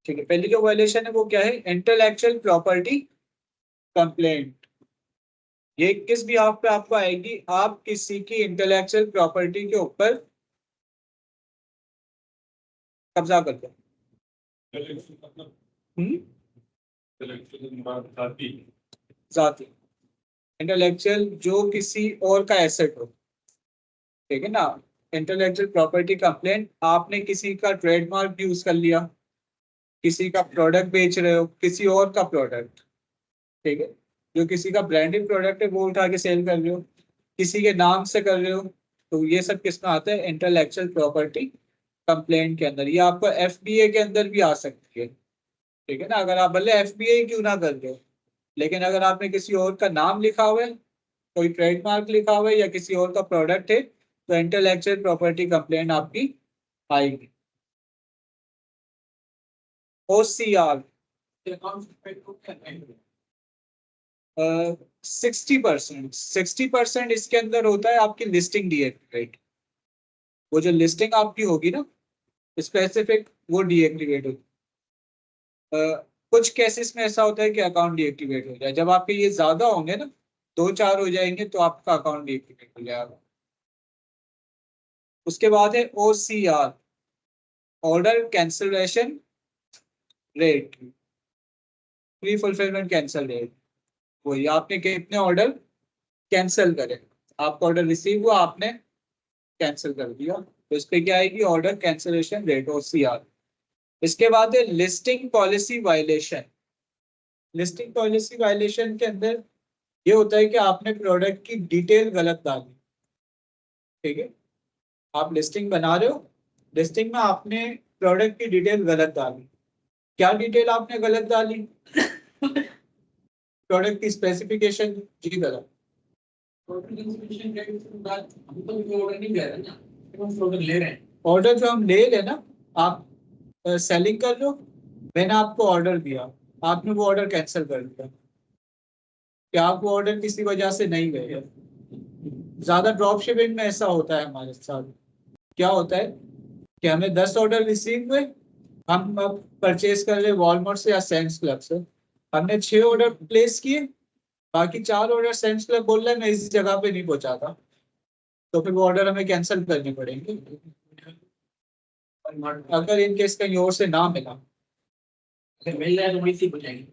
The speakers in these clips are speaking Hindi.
ठीक है, पहली जो वायलेशन है वो क्या है, इंटेलेक्चुअल प्रॉपर्टी कंप्लेंट। ये किस भी आप पे आपको आएगी, आप किसी की इंटेलेक्चुअल प्रॉपर्टी के ऊपर कब्जा करते हो। जाती इंटेलेक्चुअल जो किसी और का एसेट हो, ठीक है ना। इंटेलेक्चुअल प्रॉपर्टी कंप्लेंट, आपने किसी का ट्रेडमार्क यूज कर लिया, किसी का प्रोडक्ट बेच रहे हो, किसी और का प्रोडक्ट, ठीक है, जो किसी का ब्रांडेड प्रोडक्ट है वो उठा के सेल कर रहे हो, किसी के नाम से कर रहे हो, तो ये सब किस में आता है, इंटेलेक्चुअल प्रॉपर्टी कंप्लेंट के अंदर। ये आपको एफबीए के अंदर भी आ सकती है, ठीक है ना। अगर आप भले एफबीए क्यों ना कर रहे हो, लेकिन अगर आपने किसी और का नाम लिखा हुआ है, कोई ट्रेडमार्क लिखा हुआ है या किसी और का प्रोडक्ट है, तो इंटेलेक्चुअल प्रॉपर्टी कंप्लेंट आपकी आएगी। ओसीआर 60% इसके अंदर होता है आपकी लिस्टिंग डीएक्टिवेट। वो जो लिस्टिंग आपकी होगी ना स्पेसिफिक, वो डीएक्टिवेट होगी। कुछ केसेस में ऐसा होता है कि अकाउंट डीएक्टिवेट हो जाए, जब आपके ये ज्यादा होंगे ना, 2-4 हो जाएंगे, तो आपका अकाउंट डीएक्टिवेट हो जाएगा। उसके बाद है OCR, order cancellation rate, pre fulfilment cancel rate. वही आपने कितने ऑर्डर कैंसिल करे, आपका ऑर्डर रिसीव हुआ, आपने कैंसिल कर दिया, तो इस पे क्या आएगी, ऑर्डर कैंसिलेशन रेट, ओसीआर। इसके बाद है listing policy violation. Listing policy violation के अंदर ये होता है कि आपने प्रोडक्ट की डिटेल गलत डाली, ठीक है। आप लिस्टिंग बना रहे हो, लिस्टिंग में आपने प्रोडक्ट की डिटेल गलत डाली। क्या डिटेल आपने गलत डाली, प्रोडक्ट की स्पेसिफिकेशन जी गलत। ऑर्डर जो हम ले रहे ना, आप सेलिंग कर लो, मैंने आपको ऑर्डर दिया, आपने वो ऑर्डर कैंसिल कर दिया, क्या आप वो ऑर्डर किसी वजह से नहीं गए। ज्यादा ड्रॉप शिपिंग में ऐसा होता है हमारे साथ। क्या होता है कि हमें 10 ऑर्डर रिसीव हुए, हम परचेज कर रहे वॉलमार्ट से या सैम्स क्लब से, हमने 6 ऑर्डर प्लेस किए, बाकी 4 ऑर्डर सैम्स क्लब बोल रहे हैं मैं इस जगह पे नहीं पहुंचा था, तो फिर वो ऑर्डर हमें कैंसिल करने पड़ेंगे अगर इन केस कहीं और से ना मिला। मिल रहा है तो वैसे ही,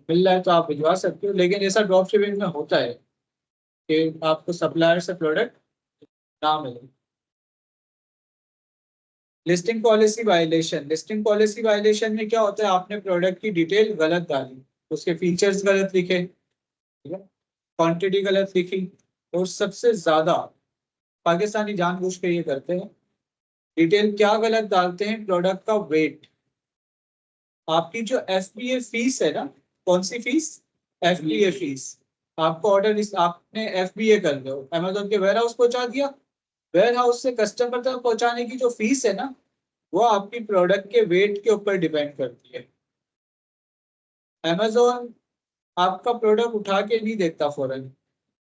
मिल रहा है तो आप भिजवा सकते हो, लेकिन ऐसा ड्रॉप शिपिंग में होता है कि आपको सप्लायर से प्रोडक्ट ना मिले। Listing policy violation, listing policy violation में क्या होता है, आपने प्रोडक्ट की डिटेल गलत डाली, उसके फीचर्स गलत लिखे, ठीक है, क्वांटिटी गलत लिखी, और सबसे ज्यादा पाकिस्तानी जानबूझ के ये करते हैं, डिटेल क्या गलत डालते हैं, प्रोडक्ट का वेट। आपकी जो एफबीए फीस है ना, कौन सी फीस, एफबीए फीस। आपको ऑर्डर आपने एफबीए कर लो, अमेजोन के वेयर हाउस पहुंचा दिया, वेयर हाउस से कस्टमर तक पहुंचाने की जो फीस है ना, वो आपकी प्रोडक्ट के वेट के ऊपर डिपेंड करती है। अमेजोन आपका प्रोडक्ट उठा के नहीं देखता फौरन,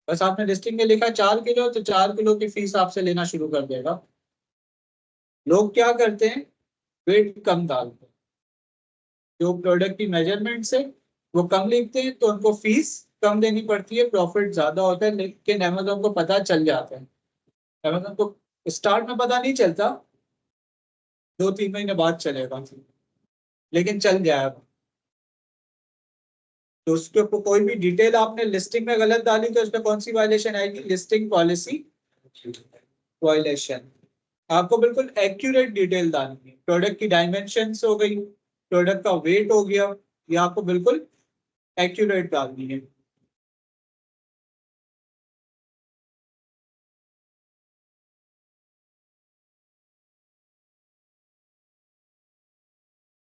बस आपने लिस्टिंग में लिखा 4 किलो, तो 4 किलो की फीस आपसे लेना शुरू कर देगा। लोग क्या करते हैं, वेट कम डालते हैं, जो प्रोडक्ट की मेजरमेंट से वो कम लिखते हैं, तो उनको फीस कम देनी पड़ती है, प्रॉफिट ज्यादा होता है, लेकिन अमेजोन को पता चल जाता है। अमेजोन को स्टार्ट में पता नहीं चलता, 2-3 महीने बाद चलेगा, लेकिन चल जाएगा। तो उसके ऊपर कोई भी डिटेल आपने लिस्टिंग में गलत डाली, तो उसमें कौन सी वायलेशन आएगी, लिस्टिंग पॉलिसी वायलेशन। आपको बिल्कुल एक्यूरेट डिटेल डालनी है, प्रोडक्ट की डायमेंशंस हो गई, प्रोडक्ट का वेट हो गया, ये आपको बिल्कुल एक्यूरेट डालनी है।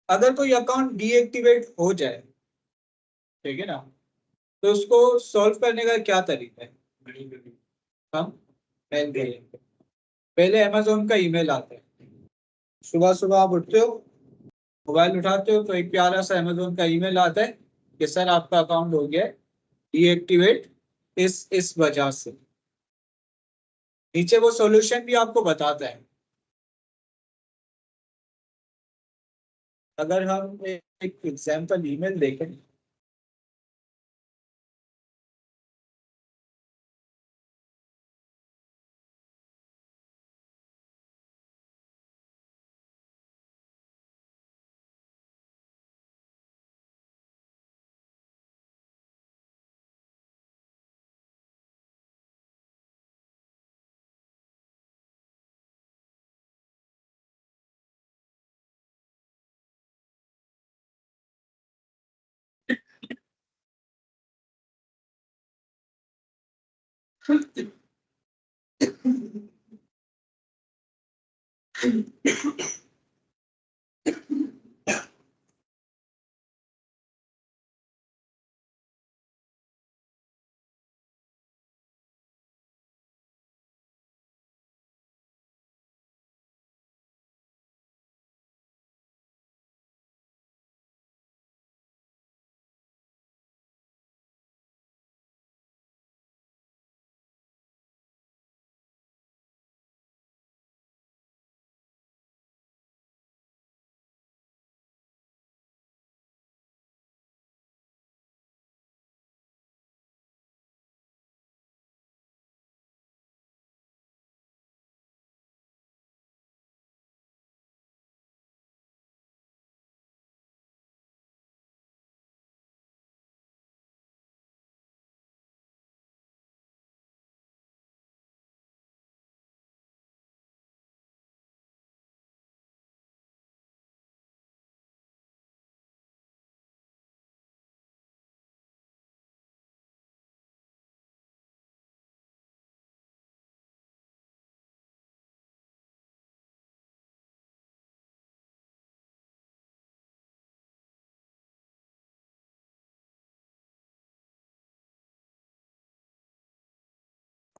अगर कोई अकाउंट डीएक्टिवेट हो जाए, ठीक है ना, तो उसको सॉल्व करने का क्या तरीका है, हम मेल भेजेंगे। पहले अमेजोन का ईमेल आता है, सुबह सुबह आप उठते हो, मोबाइल उठाते हो, तो एक प्यारा सा अमेजोन का ईमेल आता है कि सर आपका अकाउंट हो गया है डीएक्टिवेट इस वजह से। नीचे वो सॉल्यूशन भी आपको बताता है, अगर हम एक एग्जाम्पल ईमेल देखें,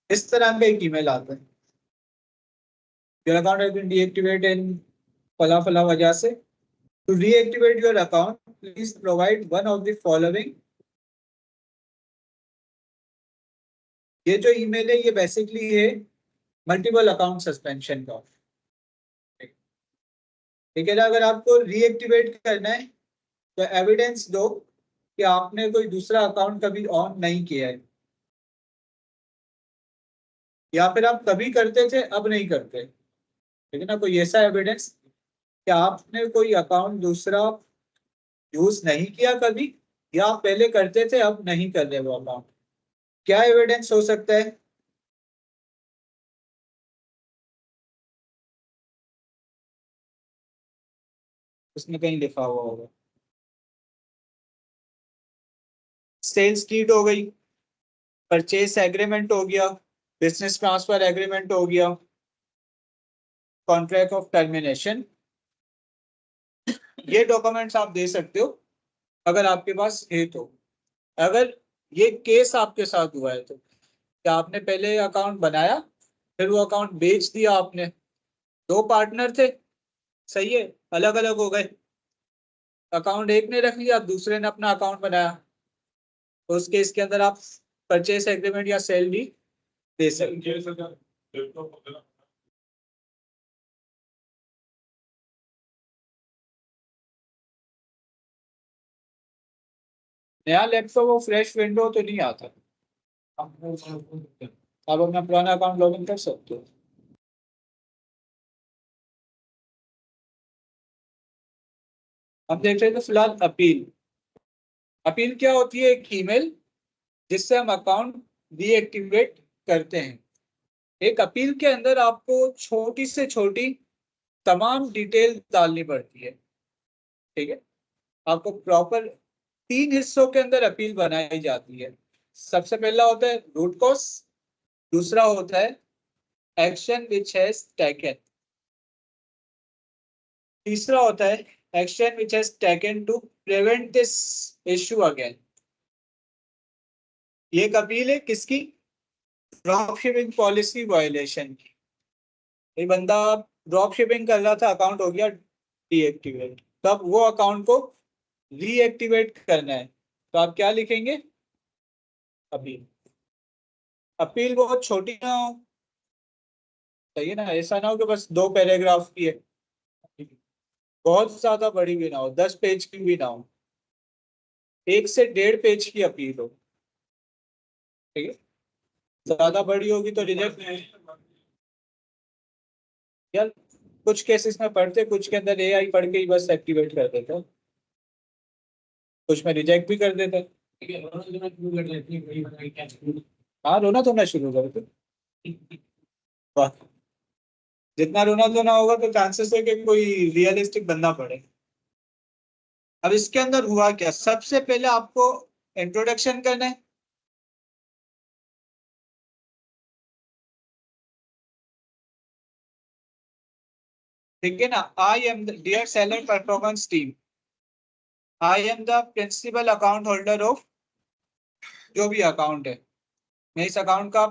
इस तरह का एक ईमेल आता है, your account has been deactivated in फला फला वजह से, to reactivate your account please provide one of the following. ये जो ईमेल है ये बेसिकली है मल्टीपल अकाउंट सस्पेंशन का। ठीक है ना, अगर आपको रीएक्टिवेट करना है तो एविडेंस दो कि आपने कोई दूसरा अकाउंट कभी ऑन नहीं किया है, या फिर आप कभी करते थे अब नहीं करते। ठीक है ना, कोई ऐसा एविडेंस कि आपने कोई अकाउंट दूसरा यूज नहीं किया कभी, या आप पहले करते थे अब नहीं कर रहे वो अकाउंट। क्या एविडेंस हो सकता है? उसमें कहीं लिखा हुआ होगा। सेल्स कीट हो गई, परचेस एग्रीमेंट हो गया, बिजनेस ट्रांसफर एग्रीमेंट हो गया, कॉन्ट्रैक्ट ऑफ टर्मिनेशन। ये डॉक्यूमेंट्स आप दे सकते हो अगर आपके पास है तो। अगर ये केस आपके साथ हुआ है तो क्या आपने पहले अकाउंट बनाया, फिर वो अकाउंट बेच दिया आपने, दो पार्टनर थे, सही है, अलग अलग हो गए, अकाउंट एक ने रख लिया, दूसरे ने अपना अकाउंट बनाया, तो उस केस के अंदर आप परचेस एग्रीमेंट या सेल भी दे सकते हो। नया लैपटॉप वो फ्रेश विंडो तो नहीं आता, आप अपना पुराना अकाउंट लॉग इन कर सकते हो। हम देख रहे थे फिलहाल अपील। अपील क्या होती है? एक ईमेल जिससे हम अकाउंट डीएक्टिवेट करते हैं। एक अपील के अंदर आपको छोटी से छोटी तमाम डिटेल डालनी पड़ती है। ठीक है, आपको प्रॉपर 3 हिस्सों के अंदर अपील बनाई जाती है। सबसे पहला होता है रूट कॉज, दूसरा होता है एक्शन विच हैज टेकन, तीसरा होता है action which has taken to prevent this issue again. ये एक अपील है किसकी? ड्रॉप शिपिंग पॉलिसी वायलेशन की। ये बंदा ड्रॉप शिपिंग कर रहा था, अकाउंट हो गया डीएक्टिवेट, तब वो अकाउंट को रीएक्टिवेट करना है, तो आप क्या लिखेंगे? अपील। अपील बहुत छोटी ना हो, सही है ना, ऐसा ना हो कि बस 2 पैराग्राफ की है, बहुत ज्यादा बड़ी भी ना हो, 10 पेज की भी ना हो, 1 से 1.5 पेज की अपील हो, ठीक है। ज्यादा बड़ी होगी तो रिजेक्ट। यार कुछ केसेस में पढ़ते, कुछ के अंदर एआई पढ़ के ही बस एक्टिवेट कर देता, कुछ में रिजेक्ट भी कर देता। हाँ रोना धोना शुरू कर दो। वाह, जितना रोना धोना होगा तो चांसेस है कि कोई रियलिस्टिक बनना पड़े। अब इसके अंदर हुआ क्या, सबसे पहले आपको इंट्रोडक्शन करना है, ठीक है ना। I am the dear seller performance team, I am the principal account holder of जो भी अकाउंट है, मैं इस अकाउंट का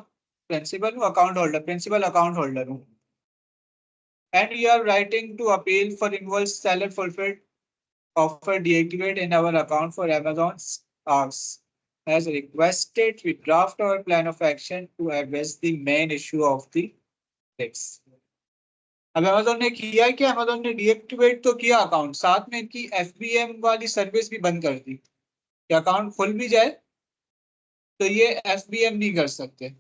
प्रिंसिपल हूँ, account holder, principal account holder हूँ। And you are writing to appeal for invoice seller fulfilled offer deactivate in our account for Amazon's asks. As requested, we draft our plan of action to address the main issue of the text. अब Amazon ने किया कि Amazon ने डीएक्टिवेट तो किया अकाउंट, साथ में इनकी FBM वाली सर्विस भी बंद कर दी कि अकाउंट खुल भी जाए तो ये FBM नहीं कर सकते।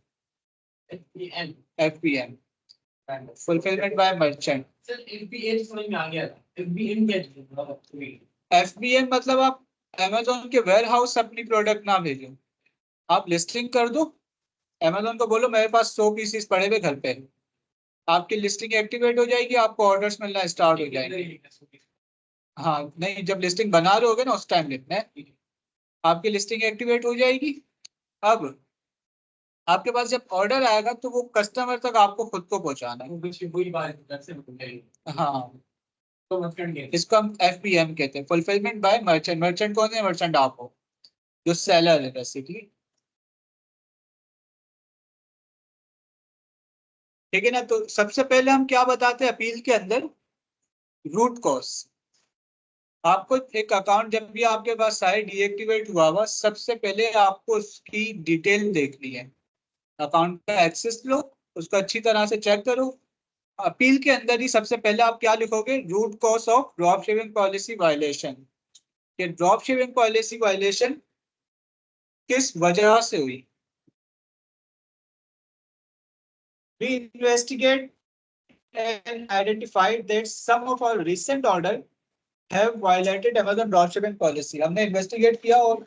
FBM fulfilment bye merchant. Sir FBM समझ में आ गया था, FBM क्या? FBM मतलब आप Amazon के वेयर हाउस अपनी प्रोडक्ट ना भेजो, आप लिस्टिंग कर दो, Amazon को बोलो मेरे पास 100 पीसीस पड़े हुए घर पे, आपकी लिस्टिंग एक्टिवेट हो जाएगी, आपको ऑर्डर्स मिलना स्टार्ट हो जाएंगे। हाँ नहीं, जब लिस्टिंग बना रहे होगे ना उस टाइम लिखना है, आपकी लिस्टिंग एक्टिवेट हो जाएगी। अब आपके पास जब ऑर्डर आएगा तो वो कस्टमर तक आपको खुद को पहुंचाना है। हाँ तो इसको हम FBM कहते हैं, फुलफिलमेंट बाय मर्चेंट। मर्चेंट कौन है? मर्चेंट आप हो, जो सेलर है बेसिकली, ठीक है ना। तो सबसे पहले हम क्या बताते हैं अपील के अंदर, रूट कॉज। आपको एक अकाउंट जब भी आपके पास आए डीएक्टिवेट हुआ हुआ, सबसे पहले आपको उसकी डिटेल देखनी है, अकाउंट का एक्सेस लो, उसको अच्छी तरह से चेक करो। अपील के अंदर ही सबसे पहले आप क्या लिखोगे, root cause of drop shipping policy violation. ये ड्रॉप शिपिंग पॉलिसी वायलेशन किस वजह से हुई। We investigate and identified that some of our recent order have violated Amazon dropshipping policy. हमने इन्वेस्टिगेट किया और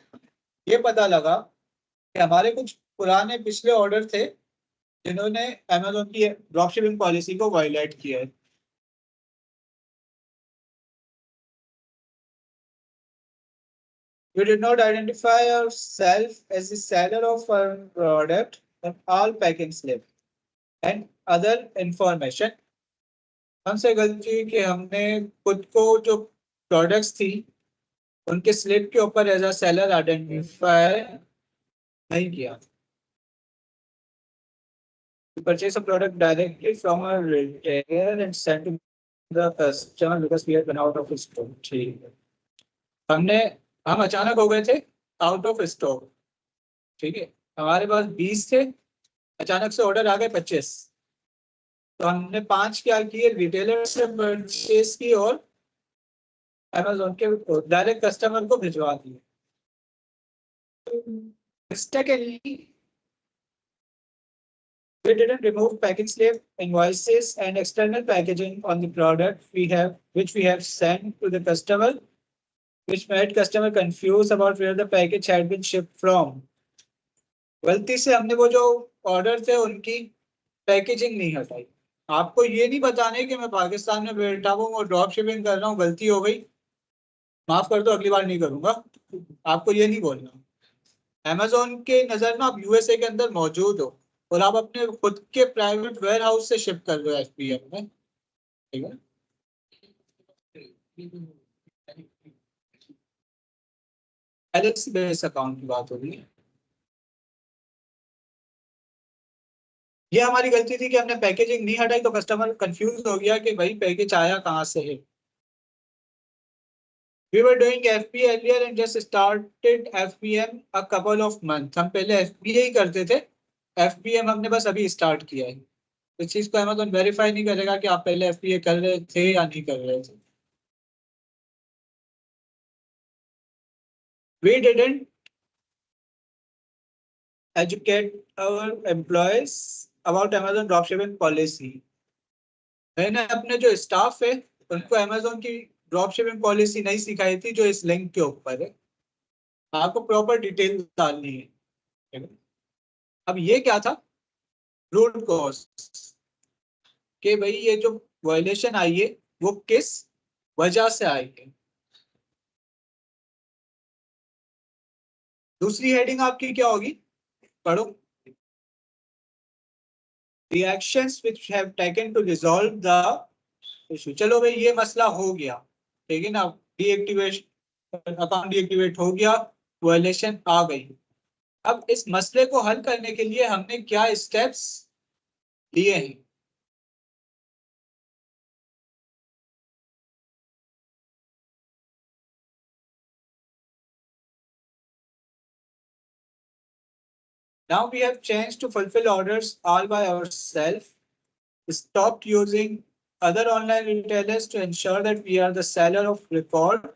ये पता लगा कि हमारे कुछ पुराने पिछले ऑर्डर थे जिन्होंने Amazon की ड्रॉपशिपिंग पॉलिसी को वायलेट किया है। We did not identify ourselves as the seller of our product on all packing slip and other information. हमसे गलती हुई कि हमने खुद को जो प्रोडक्ट्स थी उनके स्लिप के ऊपर एज अ सेलर आइडेंटिफाई नहीं किया। We purchase a product directly from a retailer and send to the customer because we have been out of stock. ठीक है, हमने हम अचानक हो गए थे आउट ऑफ स्टॉक, ठीक है, हमारे पास 20 थे, अचानक से ऑर्डर आ गए 25, तो हमने 5 क्या किए, रिटेलर से परचेस की और Amazon के डायरेक्ट कस्टमर को भिजवा दिए। Secondly, we didn't remove packing slip, invoices, and external packaging on the product which we have sent to the customer, which made customer confused about where the package had been shipped from. गलती से हमने वो जो ऑर्डर थे उनकी पैकेजिंग नहीं हटाई। आपको ये नहीं बताने कि मैं पाकिस्तान में बैठा हूँ और ड्रॉप शिपिंग कर रहा हूँ, गलती हो गई, माफ कर दो, अगली बार नहीं करूंगा, आपको ये नहीं बोलना। Amazon के नजर में आप USA के अंदर मौजूद हो और आप अपने खुद के प्राइवेट वेयर हाउस से शिप कर रहे हो FBM में, ठीक है। LLC बेस अकाउंट की बात हो रही है। ये हमारी गलती थी कि हमने पैकेजिंग नहीं हटाई तो कस्टमर कंफ्यूज हो गया कि भाई पैकेज आया कहाँ से है। We were doing FBA earlier and just started FBM a couple of months. हम पहले FBA ही करते थे, FBM हमने बस अभी स्टार्ट किया है। इस चीज को Amazon वेरीफाई नहीं करेगा कि आप पहले FBA कर रहे थे या नहीं कर रहे थे। We didn't educate our employees about Amazon dropshipping policy. मैंने अपने जो स्टाफ है उनको Amazon की ड्रॉपशिपिंग पॉलिसी नहीं सिखाई थी जो इस लिंक के ऊपर है। आपको प्रॉपर डिटेल डालनी है। ठीक है? अब ये क्या था, रूट कॉज कि भाई ये जो वायलेशन आई है वो किस वजह से आई है। दूसरी हेडिंग आपकी क्या होगी, पढ़ो। The actions which have taken to resolve the issue। चलो भाई ये मसला हो गया, ठीक है ना, डीएक्टिवेशन अकाउंट डीएक्टिवेट हो गया, वायलेशन आ गई। अब इस मसले को हल करने के लिए हमने क्या स्टेप्स लिए हैं। Now we have changed to fulfill orders all by ourselves, stopped using other online retailers to ensure that we are the seller of record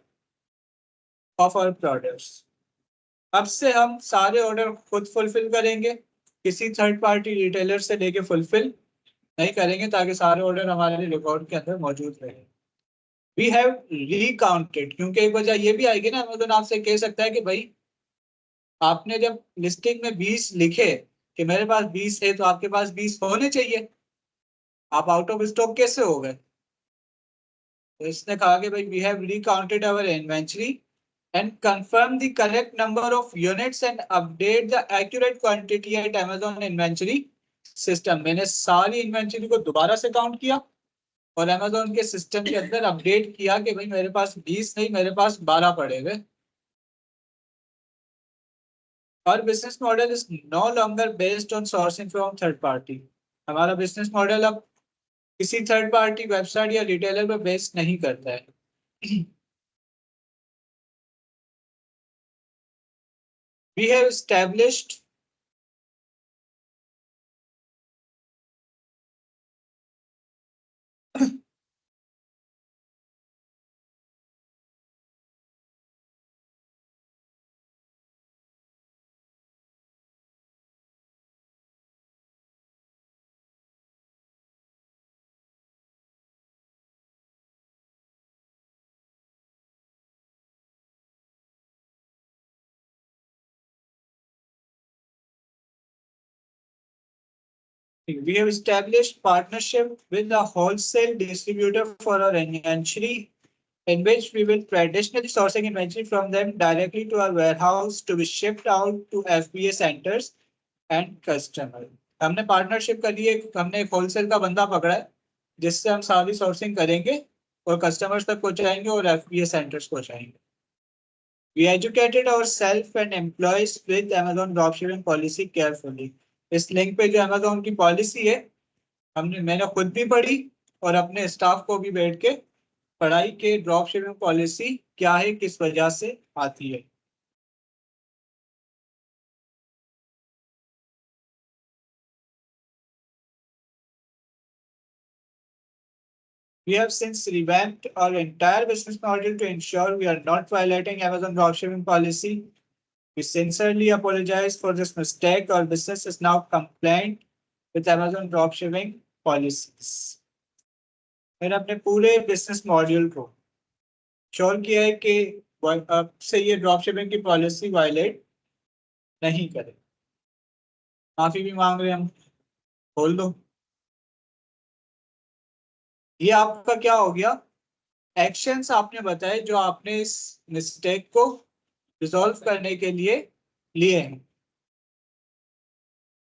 of our products। अब से हम सारे ऑर्डर खुद फुलफिल करेंगे, किसी थर्ड पार्टी रिटेलर से लेके फुलफिल नहीं करेंगे, ताकि सारे ऑर्डर हमारे रिकॉर्ड के अंदर मौजूद रहे। वी हैव रीकाउंटेड, क्योंकि एक वजह ये भी आएगी ना, अमेज़न आपसे कह सकता है कि भाई आपने जब लिस्टिंग में 20 लिखे कि मेरे पास 20 है तो आपके पास 20 होने चाहिए, आप आउट ऑफ स्टॉक कैसे हो गए। तो इसने कहा कि भाई we have recounted our inventory and confirm the correct number of units and update the accurate quantity at Amazon inventory system. मैंने सारी इन्वेंटरी को दोबारा से काउंट किया और अमेज़न के सिस्टम के अंदर अपडेट किया कि भाई मेरे पास 20 नहीं, मेरे पास 12 पड़े हुए। और business model is no longer based on sourcing from third party. हमारा बिजनेस मॉडल अब किसी थर्ड पार्टी वेबसाइट या रिटेलर पर बेस्ड नहीं करता है। We have established we have established partnership with a wholesale distributor for our inventory, in which we will traditionally sourcing inventory from them directly to our warehouse to be shipped out to FBA centers and customer। हमने पार्टनरशिप कर ली है, हमने एक होलसेल का बंदा पकड़ा है जिससे हम सारी सोर्सिंग करेंगे और कस्टमर्स तक पहुंचाएंगे और FBA सेंटर्स पहुंचाएंगे। We educated ourselves and employees with Amazon dropshipping policy carefully। इस लिंक पे जो Amazon की पॉलिसी है मैंने खुद भी पढ़ी और अपने स्टाफ को भी बैठ के पढ़ाई के ड्रॉपशिपिंग पॉलिसी क्या है, किस वजह से आती है। We have since revamped our entire business model to ensure we are not violating Amazon dropshipping policy। We sincerely apologize for this mistake। Our business is now compliant with Amazon dropshipping policies। मैंने अपने पूरे बिजनेस मॉड्यूल को श्योर किया है कि अब से ये ड्रॉपशिपिंग की पॉलिसी वायलेट नहीं करे। माफी भी मांग रहे हैं हम, बोल दो। ये आपका क्या हो गया, एक्शंस आपने बताए जो आपने इस मिस्टेक को रिजॉल्व करने के लिए लिए हैं।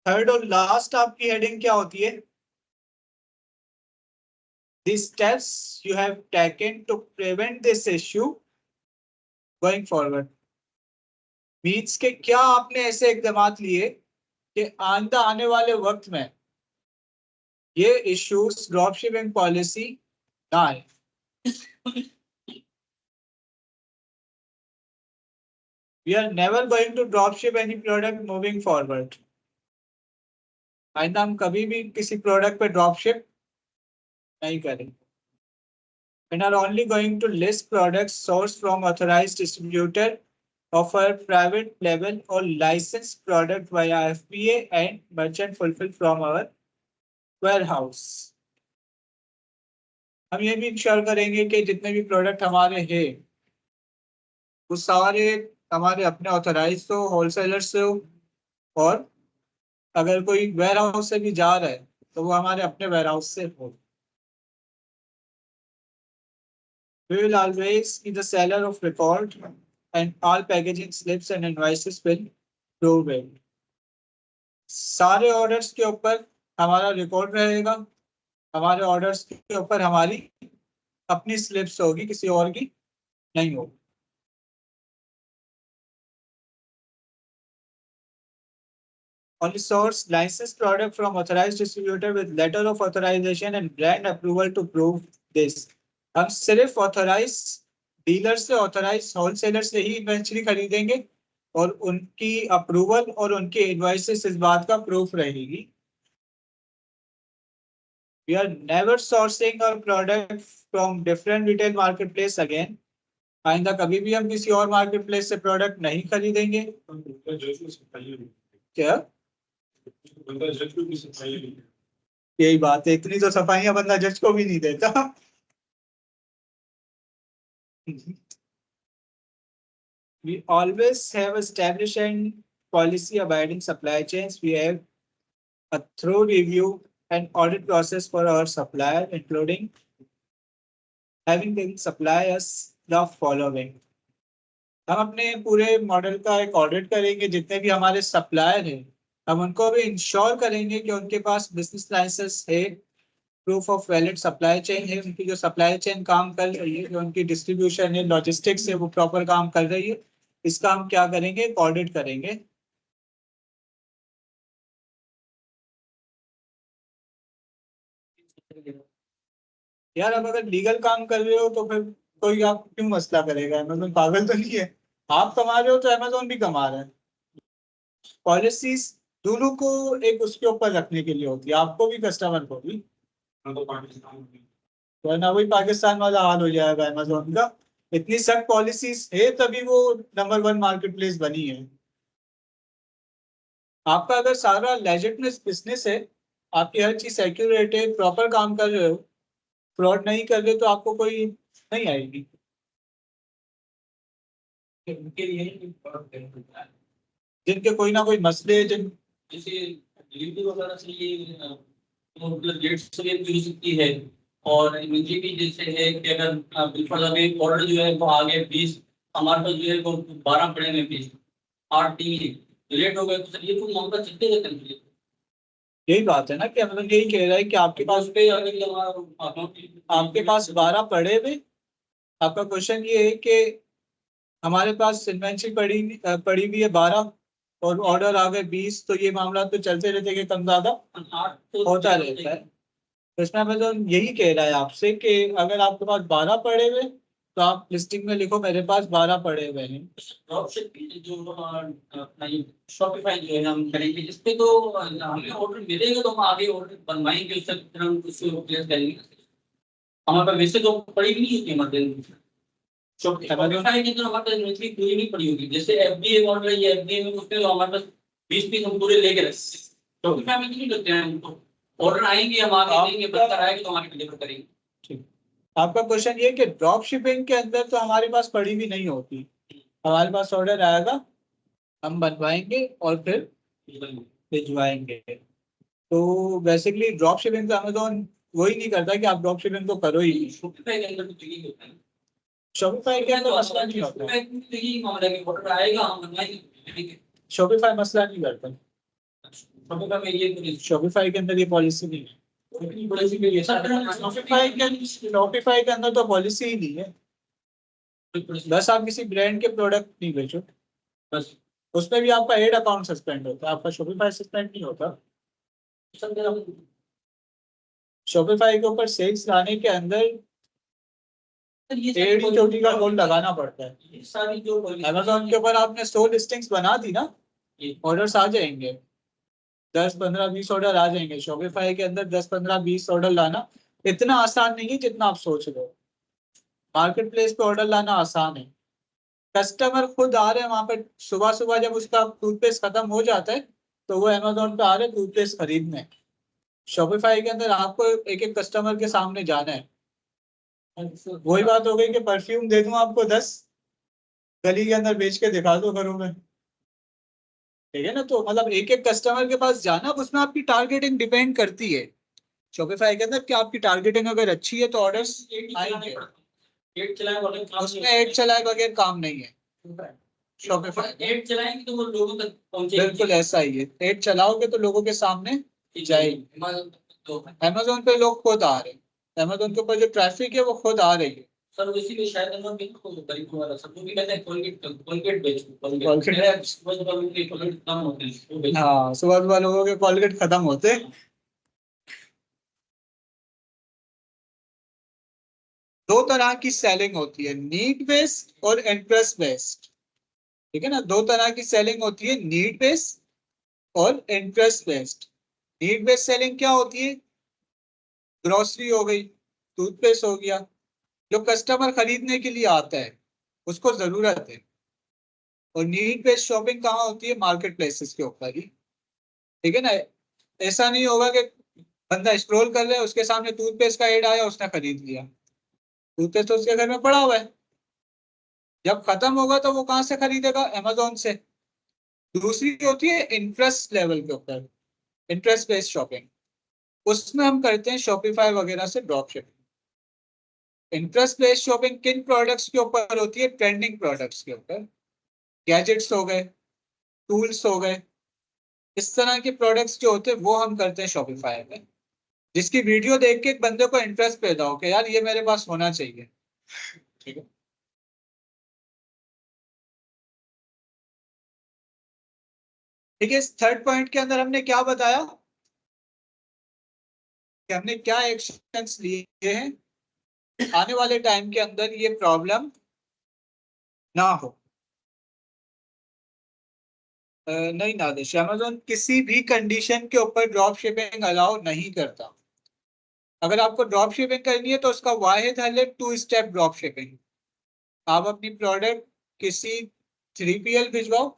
थर्ड और लास्ट आपकी हेडिंग क्या होती है, the steps you have taken to prevent this issue going forward। Means के क्या आपने ऐसे इकदाम लिए कि आंदा आने वाले वक्त में ये इश्यूज ड्रॉपशिपिंग पॉलिसी ना आए। We are never going to dropship any product moving forward। आइंदा हम कभी भी किसी प्रोडक्ट पे ड्रॉपशिप नहीं करेंगे। And are only going to list products sourced from authorized distributor offer private label or licensed product via FBA and merchant fulfill from our warehouse. हम ये भी इंश्योर करेंगे कि जितने भी प्रोडक्ट हमारे हैं वो सारे हमारे अपने ऑथराइज हो, होलसेलर से हो, और अगर कोई वेयर हाउस से भी जा रहा है तो वो हमारे अपने वेयर हाउस से हो. We will always be the seller of record and all packaging slips and invoices will prove it. सारे ऑर्डर्स के ऊपर हमारा रिकॉर्ड रहेगा, हमारे ऑर्डर्स के ऊपर हमारी अपनी स्लिप्स होगी, किसी और की नहीं होगी. Only source licensed product from authorized distributor with letter of authorization and brand approval to prove this. हम सिर्फ ऑथराइज डीलर से, ऑथराइज होलसेलर से ही इन्वेंटरी खरीदेंगे और उनकी अप्रूवल और उनके इनवॉइसेस इस बात का प्रूफ रहेगी. We are never sourcing our product from different retail marketplace again. आइंदा कभी भी हम किसी और मार्केट प्लेस से प्रोडक्ट नहीं खरीदेंगे. क्या यही बात है, इतनी तो सफाइयां बंदा जज को भी नहीं देता. We always have established and policy abiding supply chains. We have a thorough review and audit process for our supplier, including having them supply us the following. हम अपने पूरे मॉडल का एक ऑडिट करेंगे, जितने भी हमारे सप्लायर हैं हम उनको भी इंश्योर करेंगे कि उनके पास बिजनेस लाइसेंस है, proof of valid supply chain है, उनकी जो सप्लाई चेन काम कर रही है, जो उनकी डिस्ट्रीब्यूशन है, लॉजिस्टिक्स है, वो प्रॉपर काम कर रही है. इसका हम क्या करेंगे, ऑडिट करेंगे. यार अब अगर लीगल काम कर रहे हो तो फिर कोई आप क्यों मसला करेगा? अमेजोन पागल तो नहीं है? आप कमा रहे हो तो अमेजोन भी कमा रहा है. पॉलिसीज दोनों को एक उसके ऊपर रखने के लिए होती है, आपको भी कस्टमर को भी. वरना वही पाकिस्तान वाला हाल हो जाएगा अमेजोन का. इतनी सख्त पॉलिसीज है तभी वो नंबर 1 मार्केट प्लेस बनी है. आपका अगर सारा लेजिटमेट बिजनेस है, आपकी हर चीज एक्यूरेट है, प्रॉपर काम कर रहे हो, फ्रॉड नहीं कर रहे, तो आपको कोई नहीं आएगी. जिनके कोई ना कोई मसले, जिन जैसे डिलीवरी वगैरह से ये मतलब डेट से भी हो सकती है, और इनकी भी जैसे है कि अगर बिल्कुल अभी ऑर्डर जो है वो आगे 20, हमारे पास जो है वो 12 पड़े हैं, 20 8 3 लेट हो गए तो सर ये तो मामला चलते रहते हैं. यही बात है ना कि मतलब यही कह रहा है कि आपके पास पे अगर आपके पास 12 पड़े हुए, आपका क्वेश्चन ये है कि हमारे पास इन्वेंट्री पड़ी हुई है 12 और ऑर्डर आ गए 20, तो ये मामला तो चलते रहते कि कम ज्यादा होता रहता है. तो इसमें अमेज़न यही कह रहा है आपसे कि अगर आपके पास 12 पड़े हुए तो आप लिस्टिंग में लिखो मेरे पास 12 पड़े हुए हैं. शॉपिफाई जो है हम करेंगे, जिस पे तो हमें ऑर्डर मिलेगा तो हम आगे ऑर्डर बनवाएंगे, उससे फिर हम उसको प्लेस करेंगे. हमारे पास वैसे तो पड़ी भी नहीं होती इमरजेंसी. शॉपिफाई के अंदर हमारे पास इन्वेंटरी पूरी नहीं पड़ी होगी. जैसे एफबीए ऑर्डर है, ये एफबीए में उसमें तो हमारे पास 20 पीस हम पूरे लेके रखते हैं. शॉपिफाई में नहीं करते हैं हम. ऑर्डर आएंगे, हम आगे देंगे, बंदा आएगा तो हम आगे डिलीवर करेंगे. ठीक. आपका क्वेश्चन ये कि ड्रॉप शिपिंग के अंदर तो हमारे पास पड़ी भी नहीं होती, हमारे पास ऑर्डर आएगा, हम बनवाएंगे और फिर भिजवाएंगे. तो बेसिकली ड्रॉप शिपिंग तो अमेज़न वही नहीं करता कि आप ड्रॉप शिपिंग तो करो ही. शॉपिफाई के अंदर तो यही होता है. शॉपिफाई के अंदर मसला नहीं होता. यही मामला है कि ऑर्डर आएगा, हम बनवाएंगे. शॉपिफाई मसला नहीं करता. शॉपिफाई में ये शॉपिफाई के अंदर ये पॉलिसी नहीं है. शॉपिफाई के अंदर तो पॉलिसी ही नहीं है. बस आप किसी ब्रांड के प्रोडक्ट नहीं बेचो, बस उसमें भी आपका एड अकाउंट सस्पेंड होता है, आपका शॉपिफाई सस्पेंड नहीं होता. शॉपिफाई के ऊपर सेल्स लाने के अंदर एडी चोटी का गोल लगाना पड़ता है. ये सारी जो अमेज़न के ऊपर आपने 100 लिस्टिंग्स बना दी ना, ऑर्डर्स आ जाएंगे, 10 15 20 ऑर्डर आ जाएंगे. शॉपिफाई के अंदर 10 15 20 ऑर्डर लाना इतना आसान नहीं है जितना आप सोच रहे हो. मार्केट प्लेस पे ऑर्डर लाना आसान है, कस्टमर खुद आ रहे हैं वहां पे, सुबह सुबह जब उसका टूथपेस्ट खत्म हो जाता है तो वो अमेजोन पे आ रहे हैं टूथपेस्ट खरीदने। शॉपिफाई के अंदर आपको एक एक कस्टमर के सामने जाना है। वही बात हो गई कि परफ्यूम दे दूं आपको 10, गली के अंदर बेच के दिखा दो घरों में, ठीक है ना। तो मतलब एक एक कस्टमर के पास जाना, अब उसमें आपकी टारगेटिंग डिपेंड करती है शॉपिफाई के अंदर कि आपकी टारगेटिंग अगर अच्छी है तो ऑर्डर्स आएंगे। एड चलाए बगैर काम उसमें एड चलाए बगैर काम नहीं है शॉपिफाई। एड चलाएंगे तो वो लोगों तक पहुंचेगी। बिल्कुल ऐसा ही है, एड चलाओगे तो लोगों के सामने जाएगी। तो अमेजोन पे लोग खुद आ रहे हैं, अमेजोन के ऊपर जो ट्रैफिक है वो खुद आ रही है। सर उसी में शायद हम भी को करीब वाला सब लोग भी कहते हैं कोलगेट कोलगेट बेचो Colgate। कोलगेट सुबह सुबह उनके कोलगेट कम होते हैं वो बेचो। हाँ, सुबह सुबह लोगों के कॉलगेट खत्म होते। दो तरह की सेलिंग होती है, नीड बेस्ड और इंटरेस्ट बेस्ड, ठीक है ना। दो तरह की सेलिंग होती है, नीड बेस्ड और interest based. Need based selling क्या होती है? ग्रोसरी हो गई, टूथपेस्ट हो गया, जो कस्टमर खरीदने के लिए आता है, उसको जरूरत है। और नीड बेस्ड शॉपिंग कहाँ होती है? मार्केट प्लेसेस के ऊपर ही, ठीक है ना। ऐसा नहीं होगा कि बंदा स्क्रॉल कर रहा है, उसके सामने टूथपेस्ट का एड आया, उसने खरीद लिया। टूथपेस्ट तो उसके घर में पड़ा हुआ है, जब खत्म होगा तो वो कहाँ से खरीदेगा? अमेजोन से। दूसरी होती है इंटरेस्ट लेवल के ऊपर, इंटरेस्ट बेस्ड शॉपिंग। उसमें हम करते हैं शॉपिफाई वगैरह से drop shipping. Interest based shopping किन प्रोडक्ट्स के ऊपर होती है? ट्रेंडिंग प्रोडक्ट्स के ऊपर, गैजेट्स हो गए, टूल्स हो गए, इस तरह के प्रोडक्ट्स जो होते हैं वो हम करते हैं शॉपिफाई में। जिसकी वीडियो देख के एक बंदे को इंटरेस्ट पैदा हो कि यार ये मेरे पास होना चाहिए, ठीक है। ठीक है, इस थर्ड पॉइंट के अंदर हमने क्या बताया कि हमने क्या एक्शंस लिए हैं आने वाले टाइम के अंदर ये प्रॉब्लम ना हो। नहीं नादिश, अमेजोन किसी भी कंडीशन के ऊपर ड्रॉप शिपिंग अलाउ नहीं करता। अगर आपको ड्रॉप शिपिंग करनी है तो उसका वाहिद हल है 2 स्टेप ड्रॉप शिपिंग। आप अपनी प्रोडक्ट किसी 3PL भिजवाओ,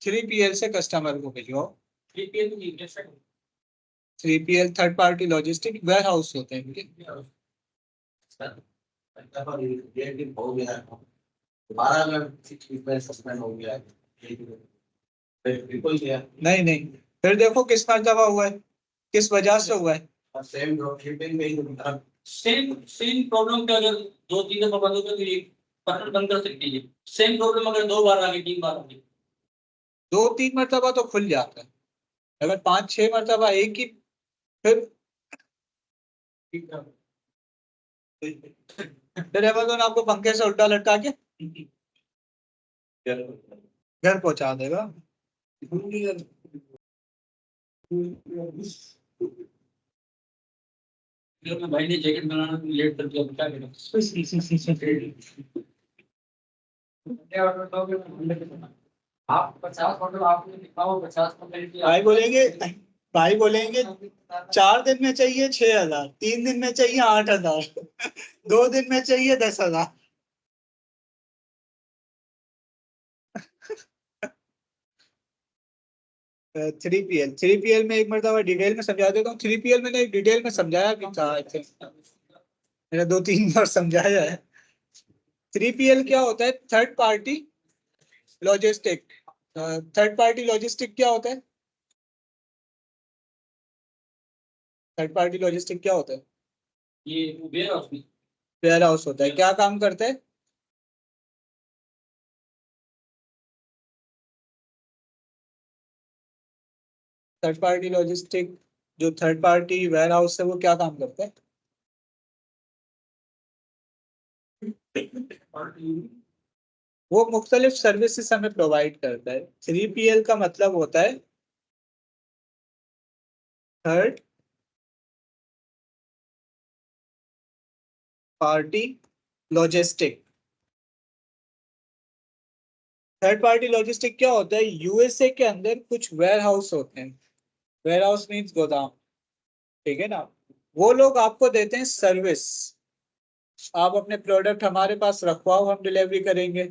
3PL से कस्टमर को भिजवाओ। 3PL की interest 3PL third party logistic warehouse होते हैं इनके। हो गया दोबारा अगर सस्पेंड हो गया बिल्कुल गया नहीं नहीं, फिर देखो किस मर्तबा हुआ है, किस वजह से हुआ है। सेम ड्रॉप शिपिंग में सेम सेम प्रॉब्लम का अगर 2-3 दफा बंद हो गया तो ये बटन बंद कर सकती है। सेम प्रॉब्लम अगर 2 बार आ गई 3 बार आ गई 2-3 मर्तबा तो खुल जाता है, अगर 5-6 मर्तबा एक ही, फिर फिर अमेजोन आपको पंखे से उल्टा लटका के घर पहुंचा देगा। फिर अपने भाई ने जैकेट बनाना लेट कर दिया क्या करें। आप 50 ऑर्डर आपने दिखाओ 50 भाई बोलेंगे, भाई बोलेंगे 4 दिन में चाहिए 6,000, 3 दिन में चाहिए 8,000, 2 दिन में चाहिए 10,000। 3PL में एक मरतबा डिटेल में समझा देता हूँ। 3PL मैंने एक डिटेल में समझाया भी था, आई थिंक मैंने 2-3 बार समझाया है। 3PL क्या होता है? Third party logistic. Third party logistic क्या होता है? थर्ड पार्टी लॉजिस्टिक क्या होता है? ये वेयर हाउस में वेयर हाउस होता है। क्या काम करता है? थर्ड पार्टी लॉजिस्टिक, जो थर्ड पार्टी वेयर हाउस है वो क्या काम करता है? वो मुख्तलिफ सर्विसेज हमें प्रोवाइड करता है। 3PL का मतलब होता है third party logistic. Third party logistic क्या होता है? यूएसए के अंदर कुछ वेयर हाउस होते हैं, वेयर हाउस मीन्स गोदाम, ठीक है ना। वो लोग आपको देते हैं सर्विस, आप अपने प्रोडक्ट हमारे पास रखवाओ, हम डिलीवरी करेंगे।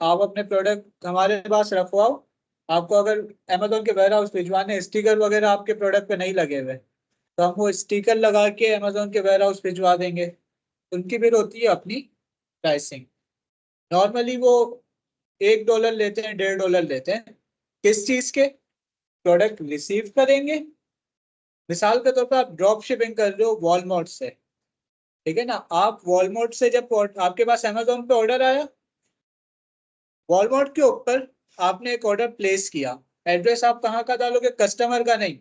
आप अपने प्रोडक्ट हमारे पास रखवाओ। आपको अगर अमेजोन के वेयर हाउस भिजवाने, स्टिकर वगैरह आपके प्रोडक्ट पे नहीं लगे हुए, तो हम वो स्टिकर लगा के अमेजोन के वेयर हाउस भिजवा देंगे। उनकी फिर होती है अपनी प्राइसिंग। नॉर्मली वो $1 लेते हैं, $1.5 लेते हैं। किस चीज के? प्रोडक्ट रिसीव करेंगे। मिसाल के तौर पर आप ड्रॉप शिपिंग कर रहे हो वॉलमार्ट से, ठीक है ना। आप वॉलमार्ट से जब आपके पास अमेजोन पे ऑर्डर आया, वॉलमार्ट के ऊपर आपने एक ऑर्डर प्लेस किया, एड्रेस आप कहाँ का डालोगे? कस्टमर का नहीं,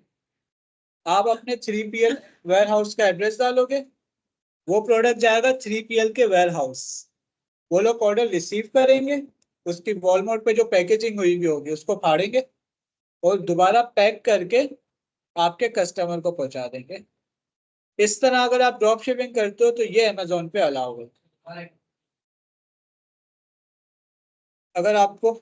आप अपने 3PL वेयर हाउस का एड्रेस डालोगे। वो प्रोडक्ट जाएगा 3PL के वेयर हाउस। वो लोग ऑर्डर रिसीव करेंगे, उसकी वॉलमार्ट पे जो पैकेजिंग हुई भी होगी उसको फाड़ेंगे और दोबारा पैक करके आपके कस्टमर को पहुंचा देंगे। इस तरह अगर आप ड्रॉप शिपिंग करते हो तो ये अमेजोन पे अलाउ है। अगर आपको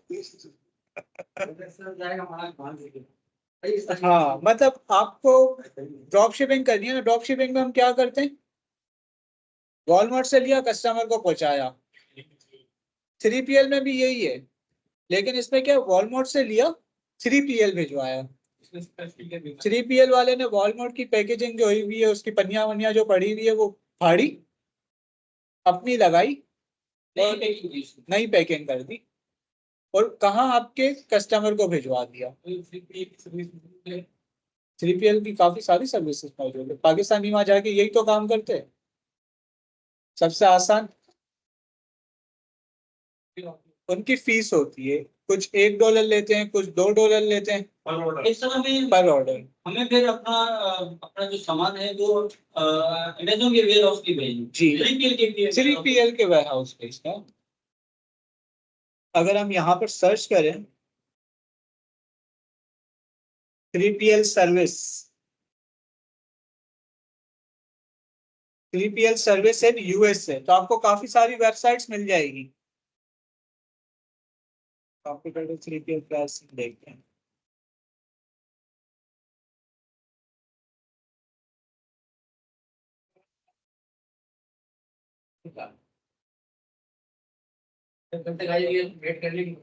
हाँ, मतलब आपको ड्रॉप शिपिंग करनी है ना, ड्रॉप शिपिंग में हम क्या करते हैं, वॉलमार्ट से लिया, कस्टमर को पहुंचाया। 3PL में भी यही है, लेकिन इसमें क्या, वॉलमार्ट से लिया, 3PL भिजवाया। 3PL वाले ने वॉलमार्ट की पैकेजिंग जो हुई हुई है, उसकी पन्नियां वन्नियां जो पड़ी हुई है वो फाड़ी, अपनी लगाई और नई पैकिंग कर दी और कहाँ, आपके कस्टमर को भिजवा दिया। 3PL की काफी सारी सर्विसेज मौजूद है। पाकिस्तानी वहां जाके यही तो काम करते हैं, सबसे आसान। उनकी फीस होती है, कुछ $1 लेते हैं, कुछ $2 लेते हैं इस समय में पर ऑर्डर। हमें फिर अपना जो सामान है वो अमेजोन के वेयर हाउस की भेजें जी, 3PL के वेयर हाउस भेजना है। अगर हम यहाँ पर सर्च करें 3PL service, 3PL service in USA, तो आपको काफी सारी वेबसाइट्स मिल जाएगी। आपको पहले 3PL प्राइसिंग देखते हैं। वेट कर लेंगे।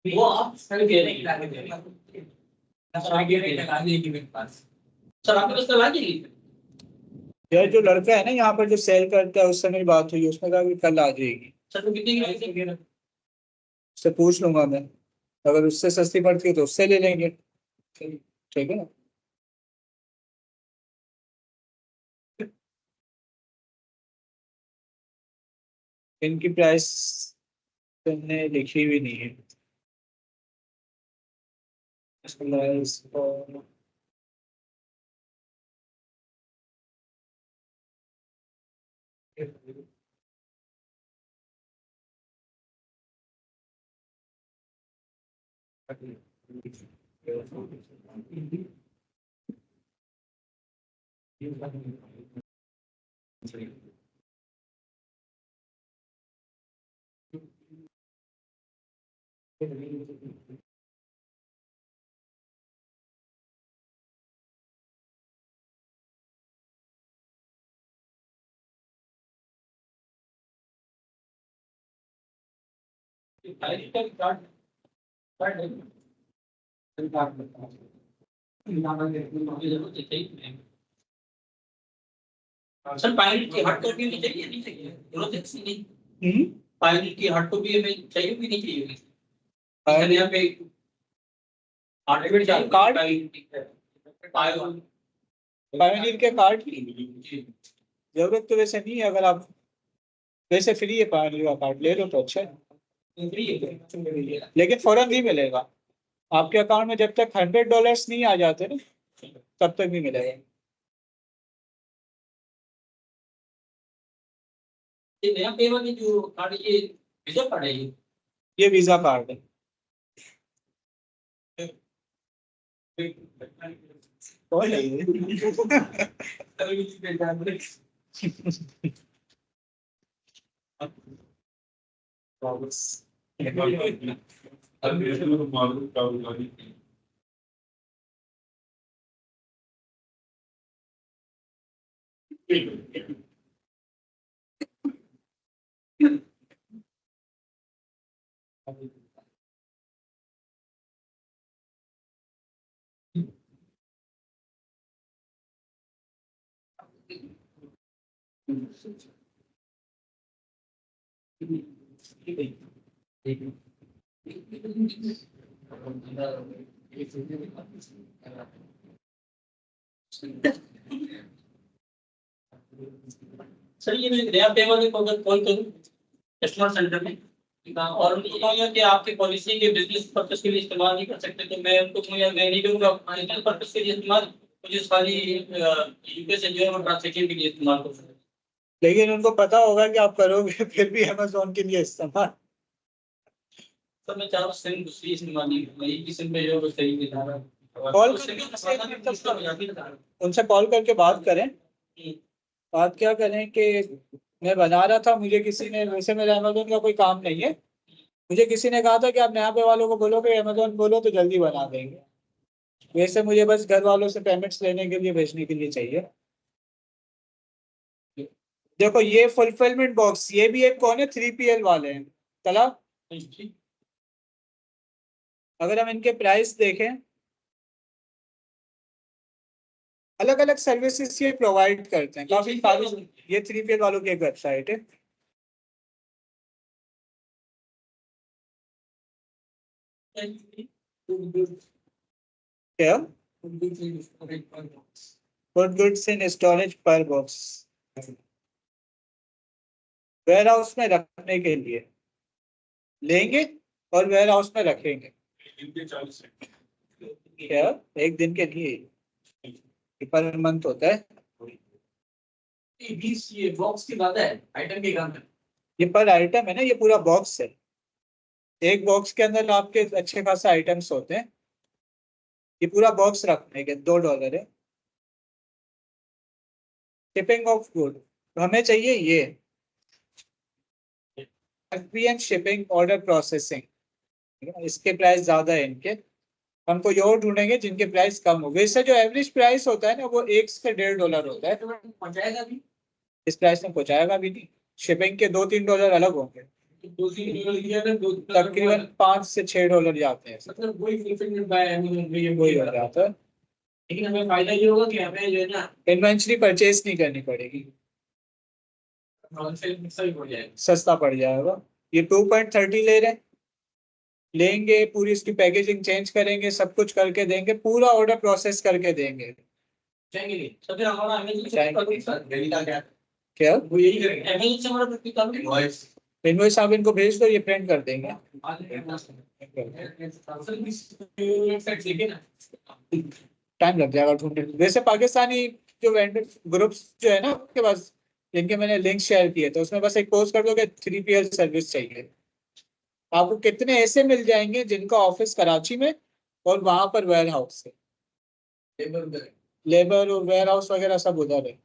वो आप सर कह रहे हैं सर आपके पास कल आ जाएगी। यार जो लड़का है ना यहाँ पर जो सेल करता है, उससे मेरी बात हुई, उसने कहा कि कल आ जाएगी। सर तो कितने की उससे पूछ लूंगा मैं, अगर उससे सस्ती पड़ती है तो उससे ले लेंगे। ठीक है ना। इनकी प्राइस तुमने लिखी हुई नहीं है। सर पायलट की हार्ड कॉपी भी चाहिए नहीं चाहिए जरूरत है इसकी नहीं पायलट की हार्ड कॉपी हमें चाहिए भी नहीं चाहिए सर यहाँ पे हार्डवेयर चाहिए कार्ड पायलट पायोनियर के कार्ड की जरूरत तो वैसे नहीं है। अगर आप वैसे फ्री है पायोनियर का कार्ड, ले लो तो अच्छा है, लेकिन फौरन नहीं मिलेगा आपके अकाउंट में। जब तक $100 नहीं आ जाते ना, तब तक नहीं मिलेगा। ये नया पे वाली जो कार्ड ये वीजा कार्ड है ये वीजा कार्ड है। कौन है ये? सर ये मैं नया पे वाले को अगर कॉल करूं कस्टमर सेंटर में और उनको कहूंगा कि आपकी पॉलिसी के बिजनेस पर्पस के लिए इस्तेमाल नहीं कर सकते, तो मैं उनको कहूंगा मैं नहीं करूंगा, बिजनेस पर्पस के लिए इस्तेमाल मुझे सारी यूपीएस एनजीओ में ट्रांसैक्शन के लिए इस्तेमाल कर सकते हैं। लेकिन उनको पता होगा कि आप करोगे फिर भी अमेजोन के लिए इस्तेमाल। तो मैं चारों सिम दूसरी इस्तेमाल नहीं करूंगा, एक ही सिम पे जो है सही दिखा रहा है। कॉल करके उनसे कॉल करके बात करें। बात क्या करें कि मैं बना रहा था, मुझे किसी ने, वैसे मेरा अमेजोन का कोई काम नहीं है, मुझे किसी ने कहा था कि आप नया पे वालों को बोलो कि अमेजोन बोलो तो जल्दी बना देंगे। वैसे मुझे बस घर वालों से पेमेंट्स लेने के लिए, भेजने के लिए चाहिए। देखो ये फुलफिलमेंट बॉक्स, ये भी एक कौन है, 3PL वाले हैं तला। अगर हम इनके प्राइस देखें, अलग अलग सर्विसेज ये प्रोवाइड करते हैं काफी। ये 3PL वालों की एक वेबसाइट है। क्या? गुड गुड्स इन स्टोरेज पर बॉक्स, वेयर हाउस में रखने के लिए लेंगे और वेयर हाउस में रखेंगे। क्या? एक दिन के लिए पर मंथ होता है। ये बॉक्स की बात है, आइटम की काम है। ये पर आइटम है ना, ये पूरा बॉक्स है। एक बॉक्स के अंदर आपके अच्छे खासे आइटम्स होते हैं। ये पूरा बॉक्स रखने के $2 है। शिपिंग ऑफ गुड हमें चाहिए ये, FBM शिपिंग ऑर्डर प्रोसेसिंग। इसके प्राइस ज्यादा है इनके, हमको ये और ढूंढेंगे जिनके प्राइस कम हो। वैसे जो एवरेज प्राइस होता है ना वो $1 से $1.5 होता है। पहुंचाएगा भी इस प्राइस में पहुंचाएगा भी नहीं, शिपिंग के $2-3 अलग होंगे। तकरीबन $5 से $6 जाते हैं, मतलब वही फुलफिलमेंट बाय अमेज़न पे वही हो जाता है। लेकिन हमें फायदा ये होगा कि हमें जो है ना इन्वेंट्री परचेज नहीं करनी पड़ेगी, सही हो जाएगा, सस्ता पड़ जाएगा। ये 2.30 ले रहे हैं, लेंगे पूरी इसकी पैकेजिंग चेंज करेंगे, सब कुछ करके देंगे, पूरा ऑर्डर प्रोसेस करके देंगे। चाहेंगे तो फिर हमारा अमेज़न से क्या? वो यही करेंगे, अमेज़न से हमारा प्रतिकाल इनवॉइस आप इनको भेज दो, ये प्रिंट कर देंगे। टाइम लग जाएगा ढूंढने में। वैसे पाकिस्तानी जो वेंडर ग्रुप्स जो है ना आपके पास, जिनके मैंने लिंक शेयर किए थे, उसमें बस एक पोस्ट कर दो कि 3PL सर्विस चाहिए। आपको कितने ऐसे मिल जाएंगे जिनका ऑफिस कराची में और वहां पर वेयर हाउस है, लेबर और वेयर हाउस वगैरह सब उधर है।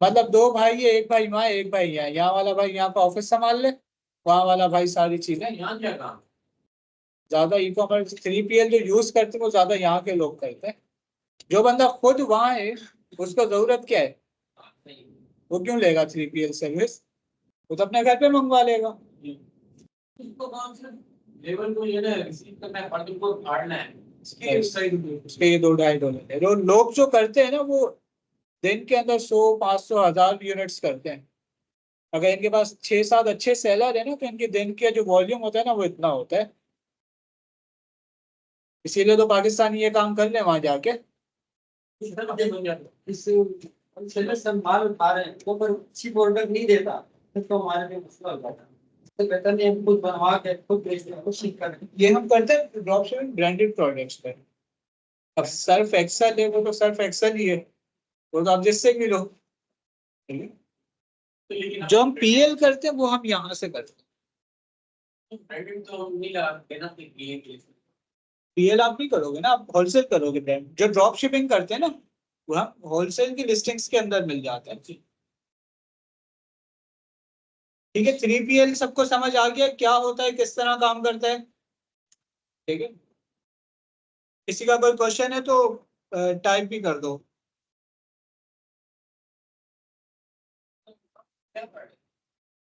मतलब दो भाई है, एक भाई वहाँ एक भाई यहाँ, यहाँ वाला भाई यहाँ का ऑफिस संभाल ले, वहाँ वाला भाई सारी चीजें। यहाँ क्या काम ज्यादा ई कॉमर्स 3PL जो यूज करते हैं वो ज्यादा यहाँ के लोग करते हैं। जो बंदा खुद वहाँ है उसको जरूरत क्या है, वो क्यों लेगा 3PL सर्विस, वो तो अपने घर पे मंगवा लेगा। उसको काम से लेबर को ये ना रिसीव करना है, पर्दे को फाड़ना है, उसके ये $2-2.5 है। लोग जो करते हैं ना वो दिन के अंदर 100, 500, 1000 यूनिट्स करते हैं। अगर इनके पास 6-7 अच्छे सेलर है ना तो इनके दिन का जो वॉल्यूम होता है ना वो इतना होता है। इसीलिए तो पाकिस्तानी ये काम कर रहे हैं वहां जाके। माल उठा रहे हैं वो पर अच्छी ऑर्डर नहीं देता तो हमारे लिए मसला हो जाता है। तो बेहतर नहीं हम खुद बनवा के खुद बेचते हैं, खुद सीख कर ये हम करते हैं ड्रॉप शिपिंग ब्रांडेड प्रोडक्ट्स पर। अब सर्फ एक्सेल है, वो तो सर्फ एक्सेल ही है, वो तो आप जिससे भी लो। तो लेकिन जो हम PL करते हैं वो हम यहाँ से करते हैं। तो नहीं लगा देना चाहिए। पीएल आप नहीं करोगे ना, आप होलसेल करोगे। ब्रांड जो ड्रॉप शिपिंग करते हैं ना, वह होलसेल की लिस्टिंग्स के अंदर मिल जाता है। ठीक है, 3PL सबको समझ आ गया क्या होता है, किस तरह काम करता है। ठीक है, किसी का कोई क्वेश्चन है तो टाइप भी कर दो।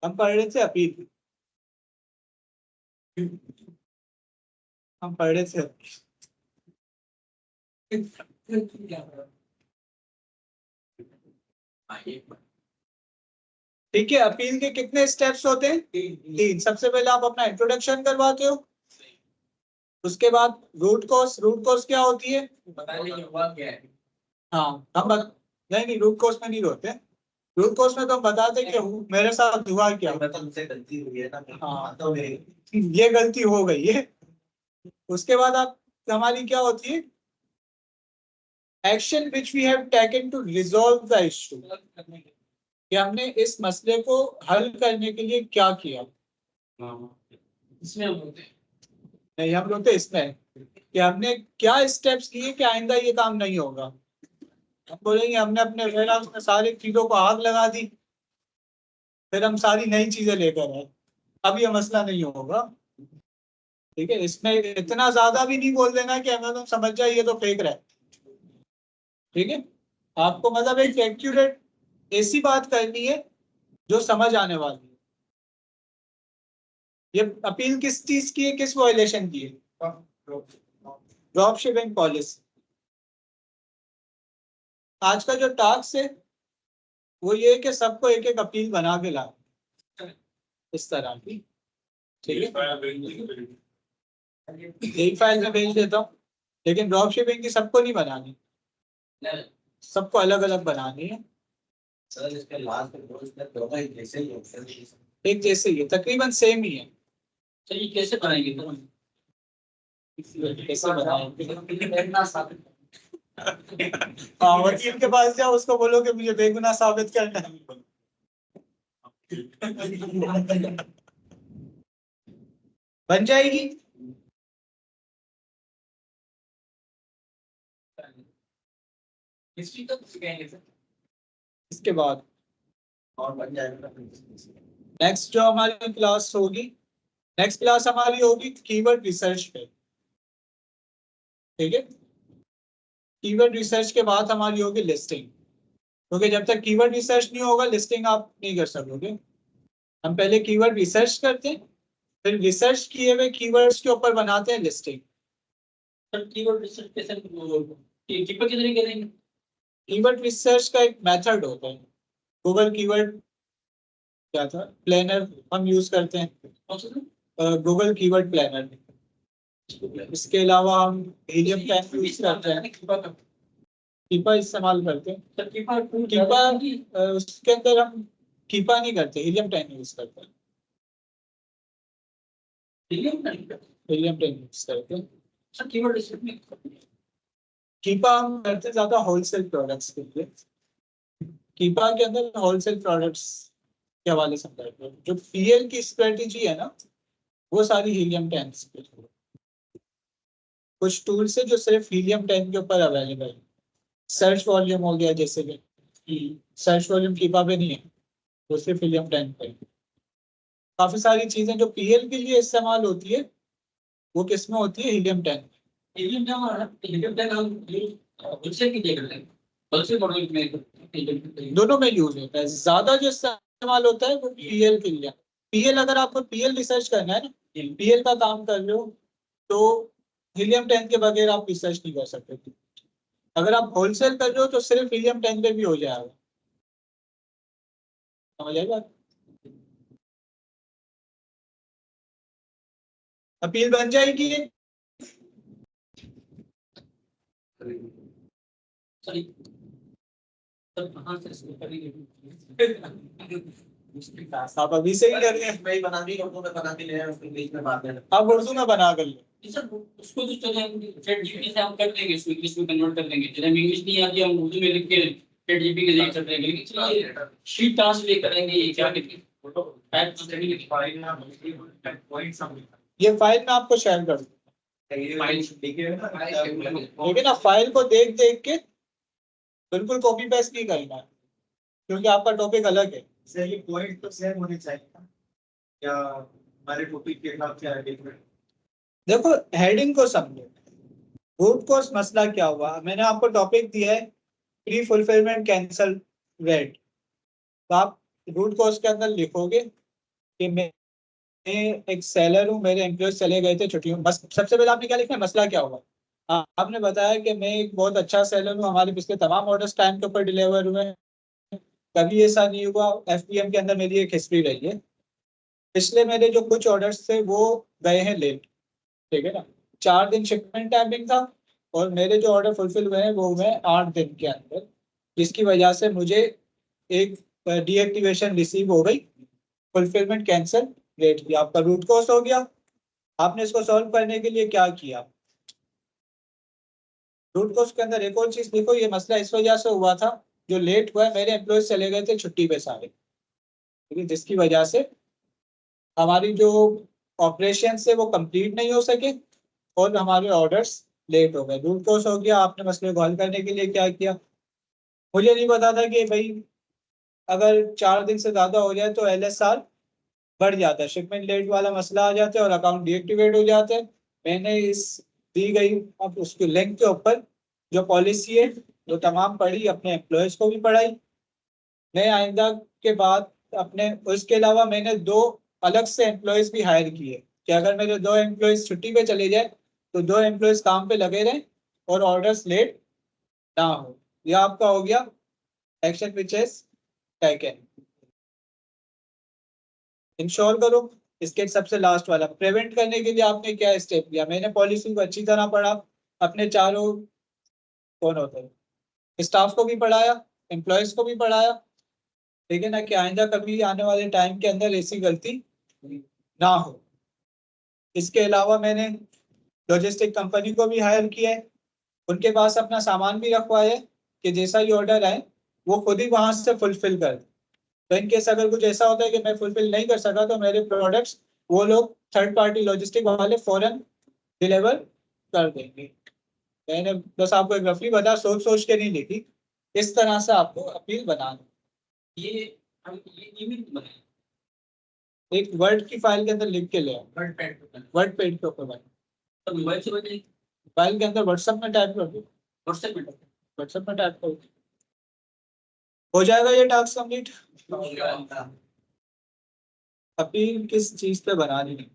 हम पढ़ रहे थे अपील, हम पढ़ रहे थे ठीक है, अपील के कितने स्टेप्स होते हैं? तीन। सबसे पहले आप अपना इंट्रोडक्शन करवाते हो, उसके बाद रूट कॉज। रूट कॉज क्या होती है? हुआ क्या है। हाँ, नहीं नहीं, रूट कॉज में नहीं होते। रूट कॉज में तो हम बताते कि मेरे साथ हुआ क्या। तुमसे गलती हुई है ना। हाँ, तो ये गलती हो गई है। उसके बाद आप हमारी क्या होती है? Action which we have taken to resolve the issue, कि हमने इस मसले को हल करने के लिए क्या किया। इसमें हम होते हैं। नहीं, हम लोग तो इसमें कि हमने क्या स्टेप्स किए कि आइंदा ये काम नहीं होगा। हम बोलेंगे हमने अपने वेयरहाउस में सारे चीजों को आग लगा दी, फिर हम सारी नई चीजें लेकर आए, अब ये मसला नहीं होगा। ठीक है, इसमें इतना ज्यादा भी नहीं बोल देना कि हमें तुम समझ जाए ये तो फेक रहा है। ठीक है, आपको मतलब एक एक्यूरेट ऐसी बात करनी है जो समझ आने वाली है। ये अपील किस चीज की है, किस वायलेशन की है? Drop shipping policy. आज का जो टास्क है वो ये है कि सबको एक एक अपील बना के ला, इस तरह की। ठीक है, एक फाइल में भेज देता हूँ, लेकिन ड्रॉप शिपिंग की सबको नहीं बनानी, सबको अलग अलग बनानी है। सर इसके लास्ट में दोनों एक जैसे ही होते हैं। एक जैसे ही है, तकरीबन सेम ही है। चलिए कैसे बनाएंगे कैसे बनाएंगे? हाँ, वकील के पास जाओ, उसको बोलो कि मुझे बेगुनाह साबित करना है। बन जाएगी। हिस्ट्री तो सिखाएंगे सर। इसके बाद और बन जाएगा। नेक्स्ट जो हमारी क्लास होगी, नेक्स्ट क्लास हमारी होगी कीवर्ड रिसर्च पे। ठीक है, कीवर्ड रिसर्च के बाद हमारी होगी लिस्टिंग, क्योंकि जब तक कीवर्ड रिसर्च नहीं होगा लिस्टिंग आप नहीं कर सकोगे। हम पहले कीवर्ड रिसर्च करते हैं, फिर रिसर्च किए हुए कीवर्ड्स के ऊपर बनाते हैं लिस्टिंग। सर कीवर्ड रिसर्च कैसे कीपर कितने करेंगे? कीवर्ड रिसर्च का एक मेथड होता है, गूगल कीवर्ड क्या था, प्लानर हम यूज करते हैं, गूगल कीवर्ड प्लानर। इसके अलावा हम हीलियम टैग यूज करते हैं, कीपा इस्तेमाल करते हैं। सर कीपर कीपा उसके अंदर हम कीपा नहीं करते, हीलियम टैग यूज करते हैं। हीलियम टैग यूज करते हैं। सर कीवर्ड रिसर्च में कीपा हम करते हैं ज्यादा होलसेल प्रोडक्ट्स के लिए। कीपा के अंदर होलसेल प्रोडक्ट्स के हवाले से करते हैं। जो पीएल की स्ट्रेटेजी है ना, वो सारी हीलियम टैंक्स पे। कुछ टूल्स है जो सिर्फ हीलियम टैंक के ऊपर अवेलेबल है। सर्च वॉल्यूम हो गया, जैसे कि सर्च वॉल्यूम कीपा पे नहीं है, वो सिर्फ हीलियम टैंक पे है। काफी सारी चीजें जो पीएल के लिए इस्तेमाल होती है वो किस में होती है? Helium tank. हीलियम टैग हम होलसेल की जगह करते हैं। होलसेल मॉडल में दोनों में यूज होता है, ज्यादा जो इस्तेमाल होता है वो पीएल के लिए। पीएल अगर आपको पीएल रिसर्च करना है ना, पीएल का काम कर रहे हो, तो हीलियम टैंक के बगैर आप रिसर्च नहीं कर सकते। अगर आप होलसेल कर रहे हो तो सिर्फ हीलियम टैंक पे भी हो जाएगा। समझ आएगा? अपील बन जाएगी। सॉरी सर कहाँ से शुरू करेंगे? आप अभी से ही कर रहे हैं। मैं ही बना दी उर्दू में बना के ले आया उसके बीच में बात है। आप उर्दू में बना कर लो। सर उसको तो चले चैट जीपीटी से हम कर देंगे, इसको इंग्लिश में कन्वर्ट कर देंगे। जैसे हमें इंग्लिश नहीं आती हम उर्दू में लिख के चैट जीपीटी के लिए कर देंगे। लेकिन चलिए शीट ट्रांसलेट करेंगे, ये क्या लिखेंगे टाइप करेंगे। ये फाइल मैं आपको शेयर कर दूँ। लेकिन आप फाइल को देख देख के बिल्कुल कॉपी पेस्ट नहीं करना है, क्योंकि आपका टॉपिक अलग है। सही पॉइंट तो सेम होने चाहिए ना, या हमारे टॉपिक के हिसाब से डिफरेंट। देखो हेडिंग को समझो, रूट कॉज मसला क्या हुआ। मैंने आपको टॉपिक दिया है प्री फुलफिलमेंट कैंसल रेट, तो आप रूट कॉज के अंदर लिखोगे कि मैं एक सेलर हूँ, मेरे एम्प्लॉयज चले गए थे छुट्टियों। बस सबसे पहले आपने क्या लिखना है, मसला क्या हुआ। आपने बताया कि मैं एक बहुत अच्छा सेलर हूँ, हमारे पिछले तमाम ऑर्डर्स टाइम के ऊपर डिलीवर हुए हैं, कभी ऐसा नहीं हुआ। एफपीएम के अंदर मेरी एक हिस्ट्री रही है, पिछले मेरे जो कुछ ऑर्डर्स थे वो गए हैं लेट, ठीक है ना। 4 दिन शिपमेंट टाइमिंग था, और मेरे जो ऑर्डर फुलफिल हुए हैं वो हुए 8 दिन के अंदर, जिसकी वजह से मुझे एक डीएक्टिवेशन रिसीव हो गई, फुलफिलमेंट कैंसिल रेट की। आपका रूट कॉज हो गया। आपने इसको सॉल्व करने के लिए क्या किया, रूट कॉज के अंदर एक और चीज लिखो, ये मसला इस वजह से हुआ था, जो लेट हुआ है, मेरे एम्प्लॉयज चले गए थे छुट्टी पे सारे, ठीक है, जिसकी वजह से हमारी जो ऑपरेशन है वो कंप्लीट नहीं हो सके और हमारे ऑर्डर्स लेट हो गए। रूट कॉज हो गया। आपने मसले को हल करने के लिए क्या किया, मुझे नहीं पता था कि भाई अगर 4 दिन से ज्यादा हो जाए तो LSR बढ़ जाता है, शिपमेंट लेट वाला मसला आ जाता है और अकाउंट डीएक्टिवेट हो जाता है। मैंने इस दी गई अब उसके लिंक के ऊपर जो पॉलिसी है वो तमाम पढ़ी, अपने एम्प्लॉयज को भी पढ़ाई। मैं आइंदा के बाद अपने, उसके अलावा मैंने 2 अलग से एम्प्लॉयज भी हायर किए कि अगर मेरे 2 एम्प्लॉयज छुट्टी पे चले जाए तो 2 एम्प्लॉयज काम पे लगे रहें और ऑर्डर्स लेट ना हो। यह आपका हो गया action which is taken. Ensure करो। इसके सबसे लास्ट वाला प्रिवेंट करने के लिए आपने क्या स्टेप लिया। मैंने पॉलिसी को अच्छी तरह पढ़ा, अपने चारों कौन होते हैं स्टाफ को भी पढ़ाया, एम्प्लॉयज को भी पढ़ाया, ठीक है ना, कि आइंदा कभी आने वाले टाइम के अंदर ऐसी गलती ना हो। इसके अलावा मैंने लॉजिस्टिक कंपनी को भी हायर किया है, उनके पास अपना सामान भी रखवाया है कि जैसा ही ऑर्डर आए वो खुद ही वहां से फुलफिल कर। तो इन केस अगर कुछ ऐसा होता है कि मैं फुलफिल नहीं कर सका तो मेरे प्रोडक्ट्स वो लोग थर्ड पार्टी लॉजिस्टिक वाले फौरन डिलीवर कर देंगे। मैंने बस आपको एक रफली बता, सोच सोच के नहीं लिखी, इस तरह से आपको अपील बनाना। ये हम ये ईमेल बनाए एक वर्ड की फाइल के अंदर लिख के ले आओ, वर्ड पैड पे वर्ड पेज के ऊपर बना, तो मोबाइल से बने फाइल के अंदर व्हाट्सएप में टाइप कर दो, व्हाट्सएप में व्हाट्सएप में टाइप कर दो, हो जाएगा ये टास्क कंप्लीट। अपील किस चीज पे बनानी है,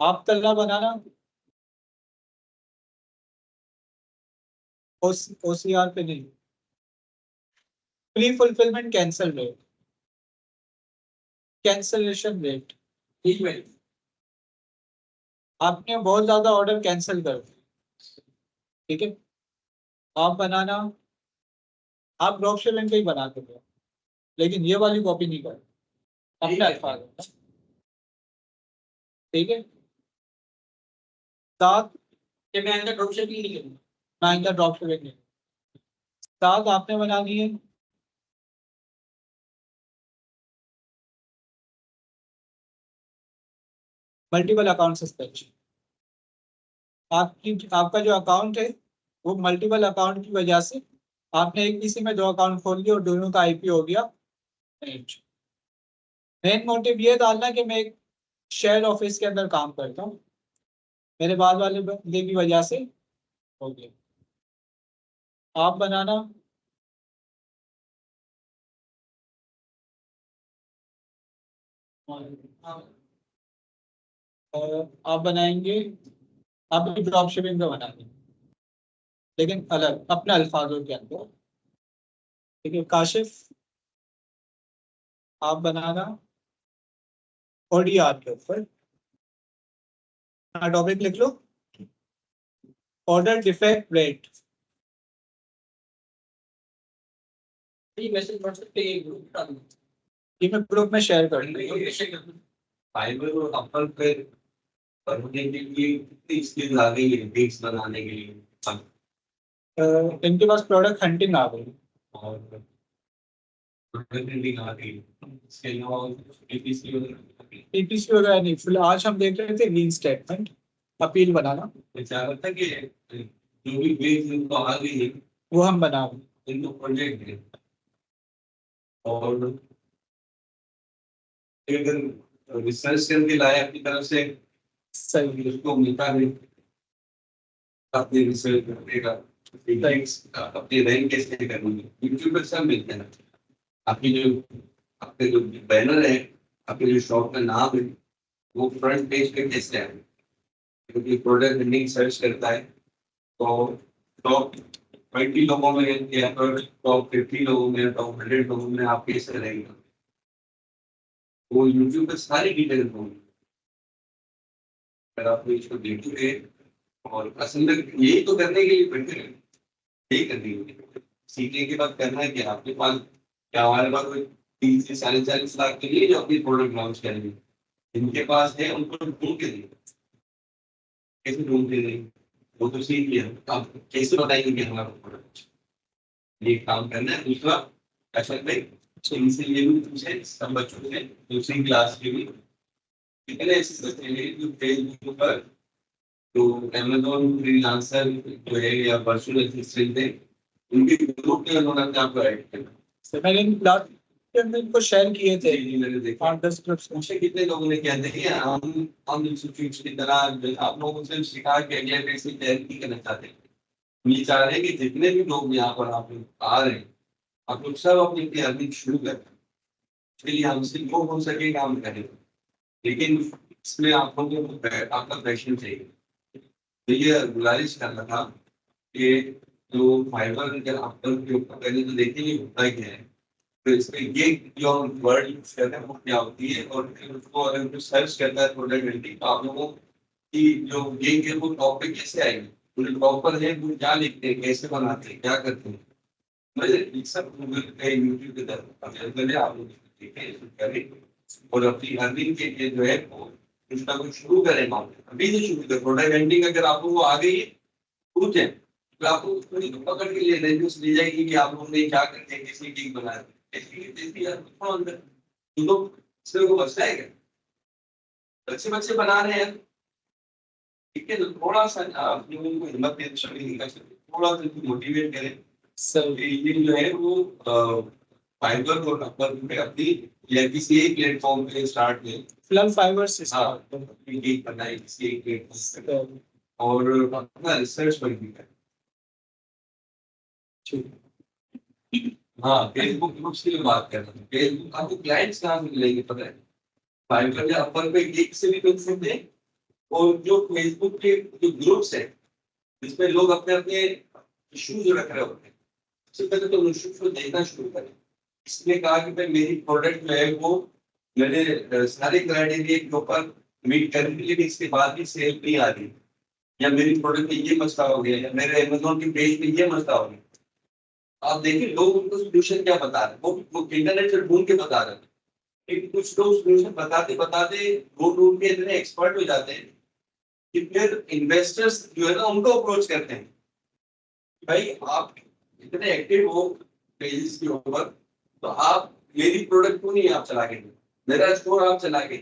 आप तल्ला बनाना, OCR पे नहीं, pre fulfilment cancel rate, cancellation rate. ठीक है। आपने बहुत ज्यादा ऑर्डर कैंसिल कर दिए, ठीक है, आप बनाना, आप ड्रॉप शिपिंग पे ही बना के दो, लेकिन ये वाली कॉपी नहीं कर, अपने अल्फाज में, ठीक है। 7 कि मैं अंदर ड्रॉप शिपिंग नहीं करूंगा। ना इनका ड्रॉप शिपिंग नहीं, 7 आपने बनानी है। मल्टीपल अकाउंट सस्पेंशन, आपका जो अकाउंट है वो मल्टीपल अकाउंट की वजह से आपने एक पीसी में 2 अकाउंट खोल लिए और दोनों का आईपी हो गया। मेन मोटिव ये डालना कि मैं एक शेयर ऑफिस के अंदर काम करता हूँ, मेरे बाद वाले बंदे की वजह से हो गया। आप बनाना, आप बनाएंगे, आप भी ड्रॉप शिपिंग का बनाएंगे लेकिन अलग अपने अल्फाजों के अंदर, ठीक है। काशिफ आप बनाना ODR के ऊपर, टॉपिक लिख लो, ऑर्डर डिफेक्ट रेट। ये मैसेज व्हाट्सएप पे एक ग्रुप डाल दो। ये मैं ग्रुप में शेयर कर दूंगा। फाइबर और अपर पे करने के लिए कितनी स्किल आ गई है बीट्स बनाने के लिए इनके पास प्रोडक्ट हंटिंग आ गई और प्रोडक्टिविटी आ गई। इसके अलावा एपीसी वगैरह PPC वगैरह नहीं, फिलहाल आज हम देख रहे थे लीन स्टेटमेंट, अपील बनाना, चाह था कि जो भी बेस इनको आ गई है वो हम बना रहे हैं। इनको प्रोजेक्ट है और अगर रिसर्च करके लाए अपनी तरफ से सही है। उसको मिलता है अपनी रिसर्च करेगा अपनी रैंक कैसे करनी है यूट्यूब पर सब मिलते हैं आपकी जो आपके जो बैनर है आपके जो शॉप का नाम है वो फ्रंट पेज पे कैसे आए क्योंकि प्रोडक्ट लिंक सर्च करता है तो टॉप 20 लोगों में या फिर टॉप 50 लोगों में टॉप 100 लोगों में आप कैसे रहेंगे वो यूट्यूब पे सारी डिटेल होंगी अगर आप इसको देखोगे और असल में यही तो करने के लिए बैठे हैं यही करने के लिए सीखने के बाद करना है क्या आपके पास क्या हमारे पास कोई 30 से 40 लाख के लिए जो अपनी प्रोडक्ट लॉन्च करेंगे जिनके पास है उनको ढूंढ के दें कैसे ढूंढ के दें वो तो सीख लिया आप कैसे बताएंगे कि हमारा प्रोडक्ट ये काम करना है दूसरा असल में इनसे ये भी पूछे सब बच्चों से दूसरी क्लास के भी कितने ऐसे बच्चे हैं जो फेसबुक पर तो अमेज़न फ्रीलांसर जो है या वर्चुअल असिस्टेंट है उनके ग्रुप में उन्होंने अपने आप को ऐड किया मैंने लास्ट के अंदर इनको शेयर किए थे जी मैंने देखा 8-10 ग्रुप्स में। मुझे कितने लोगों ने क्या देखिए हम इंस्टीट्यूट की तरह आप लोगों से शिकायत के अगले कैसे तैयारी नहीं करना चाहते हम ये चाह रहे हैं कि जितने भी लोग यहाँ पर आप लोग आ रहे हैं आप लोग सब अपनी तैयारी शुरू करें इसके लिए हमसे जो हो सके काम करें लेकिन इसमें आप लोगों को आपका पैशन चाहिए तो ये गुजारिश कर रहा था कि जो फाइबर के आपका जो पहले तो देखेंगे होता क्या है तो इसमें ये जो हम वर्ड यूज करते हैं वो क्या होती है और फिर उसको अगर कोई सर्च करता है प्रोडक्ट रेटिंग तो आप लोगों की जो गेम है वो टॉप पे कैसे आएगी पूरे टॉप पर है वो क्या लिखते हैं कैसे बनाते हैं क्या करते हैं मतलब ये सब गूगल पे यूट्यूब के तरफ अवेलेबल है आप लोग देखें करें और अपनी अर्निंग के लिए जो है वो कुछ ना कुछ शुरू करें अभी से शुरू करें प्रोडक्ट रेटिंग अगर आप लोगों को आ गई है पूछें तो आपको थोड़ी पकड़ के लिए रेंज ली जाएगी कि आप लोगों ने क्या करके किसी टीम बनाया को बचता है क्या बच्चे बना रहे हैं ठीक है तो थोड़ा सा आप लोगों को हिम्मत देना थोड़ा सा मोटिवेट करें सर ये जो है वो फाइबर और अपवर पे अपनी या किसी एक प्लेटफॉर्म पे स्टार्ट में फिलहाल फाइबर से एंगेज करना है किसी एक प्लेटफॉर्म पे और अपना रिसर्च पर भी करें हाँ फेसबुक ग्रुप्स की बात कर रहे हैं फेसबुक आपको क्लाइंट्स कहाँ से मिलेंगे पता है फाइबर या अपवर पे एक से भी मिल सकते हैं और जो फेसबुक के जो ग्रुप्स है जिसमें लोग अपने अपने इश्यूज रख रहे होते हैं सबसे पहले तो उन इश्यूज को देखना शुरू करें इसने कहा कि भाई मेरी प्रोडक्ट जो है वो मैंने सारे क्राइटेरिया के ऊपर मीट करने के लिए इसके बाद भी सेल नहीं आ रही या मेरी प्रोडक्ट में ये मसला हो गया या मेरे अमेजोन की पेज पे ये मसला हो गया आप देखिए लोग उनको सोल्यूशन क्या बता रहे हैं वो इंटरनेट से ढूंढ के बता रहे हैं लेकिन कुछ लोग सोल्यूशन बताते बताते वो ढूंढ के इतने एक्सपर्ट हो जाते हैं कि फिर इन्वेस्टर्स जो है ना उनको अप्रोच करते हैं भाई आप इतने एक्टिव हो पेजेस के ऊपर तो आप मेरी प्रोडक्ट को नहीं आप चला के मेरा स्टोर आप चला के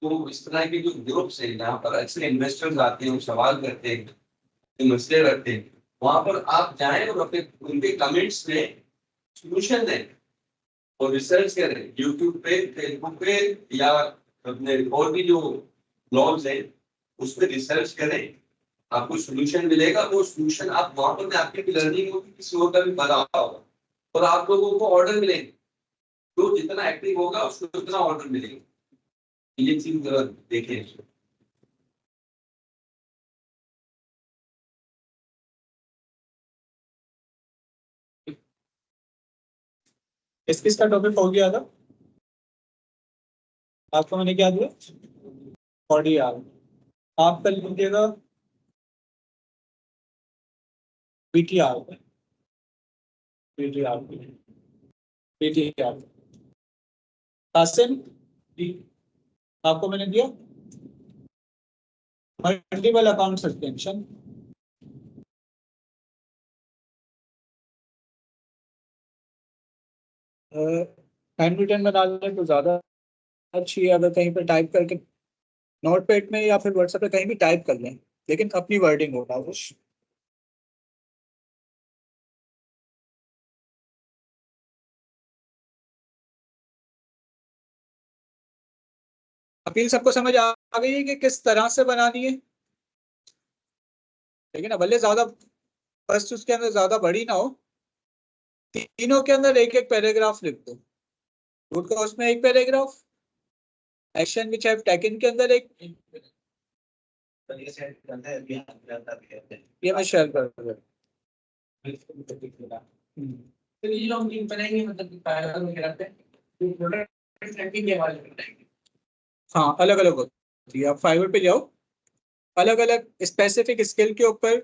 तो इस तरह के जो ग्रुप्स हैं जहाँ पर अच्छे इन्वेस्टर्स आते हैं सवाल करते हैं मसले रखते हैं वहां पर आप जाएं और अपने उनके कमेंट्स में सोल्यूशन दें और रिसर्च करें यूट्यूब पे फेसबुक पे या अपने और भी जो ब्लॉग्स हैं उस पर रिसर्च करें आपको सोल्यूशन मिलेगा वो सोल्यूशन आप वहां पर आपकी लर्निंग होगी किसी और का भी बना होगा और आप लोगों को ऑर्डर मिलेंगे तो जितना एक्टिव होगा उसको उतना ऑर्डर मिलेगा ये चीज जरा देखें किस किस का टॉपिक हो गया था आपको मैंने क्या दिया ऑडियो आप कल लीजिएगा बीटीआर बीटीआर बीटीआर कासिम आपको मैंने दिया multiple account suspension handwritten बना लें तो ज्यादा अच्छी है अगर कहीं पर टाइप करके नोटपैड में या फिर व्हाट्सएप पे कहीं भी टाइप कर लें, लेकिन अपनी वर्डिंग होगा कुछ। अपील सबको समझ आ गई है कि किस तरह से बनानी है? लेकिन भले ज्यादा फर्स्ट उसके अंदर ज्यादा बड़ी ना हो, तीनों के अंदर एक एक पैराग्राफ लिख दो। रूट कॉज में एक paragraph, action which have taken के अंदर एक, तो ये सेट करते हैं, अभी हम करता हैं। ये मैं शेयर कर दूंगा। तो ये जो हम लिंक बनाएंगे मतलब कि पैराग्राफ वगैरह पे जो प्रोडक्ट ट्रैकिंग के हवाले से बनाएंगे। हाँ, अलग अलग होती है। आप फाइवर पे जाओ, अलग अलग स्पेसिफिक स्किल के ऊपर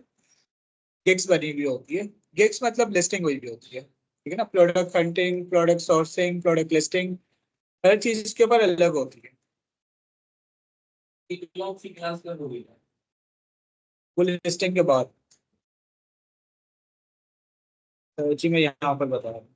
गिग्स बनी हुई होती है। गिग्स मतलब लिस्टिंग हुई भी होती है, ठीक है ना। Product hunting, product sourcing, product listing, हर चीज इसके ऊपर अलग होती है। एक लॉन्ग सी क्लास कर दोगे वो लिस्टिंग के बाद जी मैं यहाँ पर बता रहा हूँ।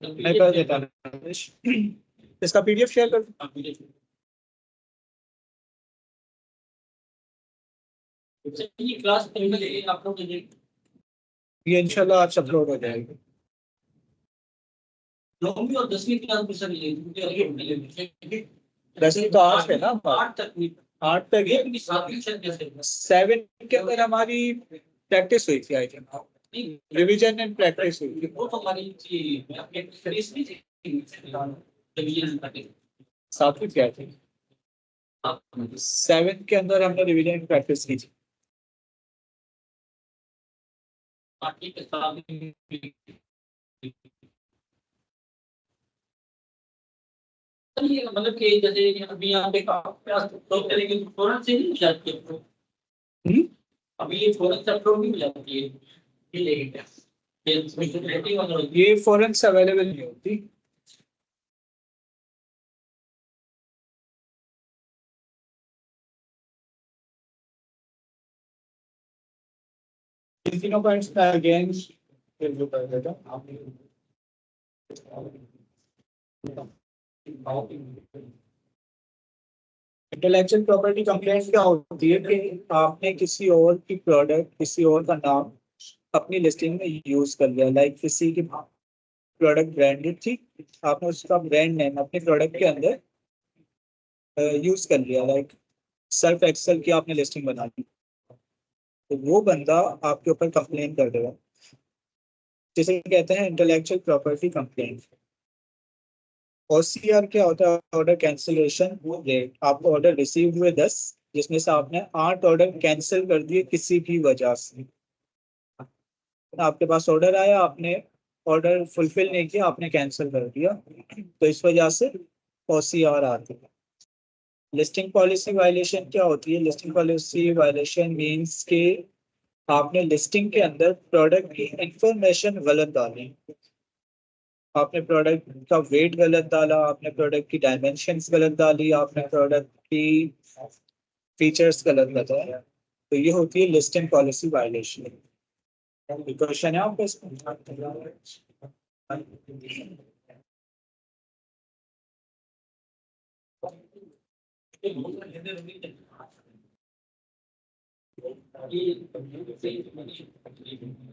मैं कर देता हूँ। इसका पीडीएफ शेयर कर दूँ? ये क्लास में आप लोग ये इंशाल्लाह आज अपलोड हो जाएगी। 9वीं और 10वीं क्लास में सर ये 10वीं तो आज है ना, 8 तक नहीं 8 तक है। ये 7वीं शायद कैसे 7 के अंदर हमारी प्रैक्टिस हुई थी, आई थिंक नहीं रिवीजन एंड प्रैक्टिस हुई थी। वो तो हमारी स्टडीज नहीं थी रिवीजन करते 7वीं क्या थी? 7 के अंदर हमने रिवीजन एंड प्रैक्टिस की थी। पार्टी के साथ ये मतलब कि जैसे अभी यहाँ पे तो करेंगे तो फौरन से नहीं हो जाती है अभी ये फौरन से अपलोड नहीं हो जाती है ये लेके रेटिंग वगैरह ये फॉरेन से अवेलेबल नहीं होती। इन तीनों पॉइंट्स का अगेन रिव्यू कर देता हूं। इंटेलेक्चुअल प्रॉपर्टी कंप्लेंट क्या होती है कि आपने किसी और की प्रोडक्ट, किसी और का नाम अपनी लिस्टिंग में यूज कर लिया। लाइक किसी की प्रोडक्ट ब्रांडेड थी, आपने उसका ब्रांड नेम अपने प्रोडक्ट के अंदर यूज कर लिया। लाइक सर्फ एक्सेल की आपने लिस्टिंग बना ली, तो वो बंदा आपके ऊपर कंप्लेन कर देगा, जिसे कहते हैं इंटेलेक्चुअल प्रॉपर्टी कंप्लेंट। OCR क्या होता है? Order cancellation rate. आप ऑर्डर रिसीव हुए 10, जिसमें से आपने 8 ऑर्डर कैंसिल कर दिए किसी भी वजह से। आपके पास ऑर्डर आया, आपने ऑर्डर फुलफिल नहीं किया, आपने कैंसिल कर दिया, तो इस वजह से OCR आती है। लिस्टिंग पॉलिसी वायलेशन क्या होती है? लिस्टिंग पॉलिसी वायलेशन मीन्स के आपने लिस्टिंग के अंदर प्रोडक्ट की इंफॉर्मेशन गलत डाली। आपने प्रोडक्ट का वेट गलत डाला, आपने प्रोडक्ट की डायमेंशंस गलत डाली, आपने प्रोडक्ट की फीचर्स गलत बताया, तो ये होती है लिस्टिंग पॉलिसी वायलेशन। क्वेश्चन है आपको इसमें?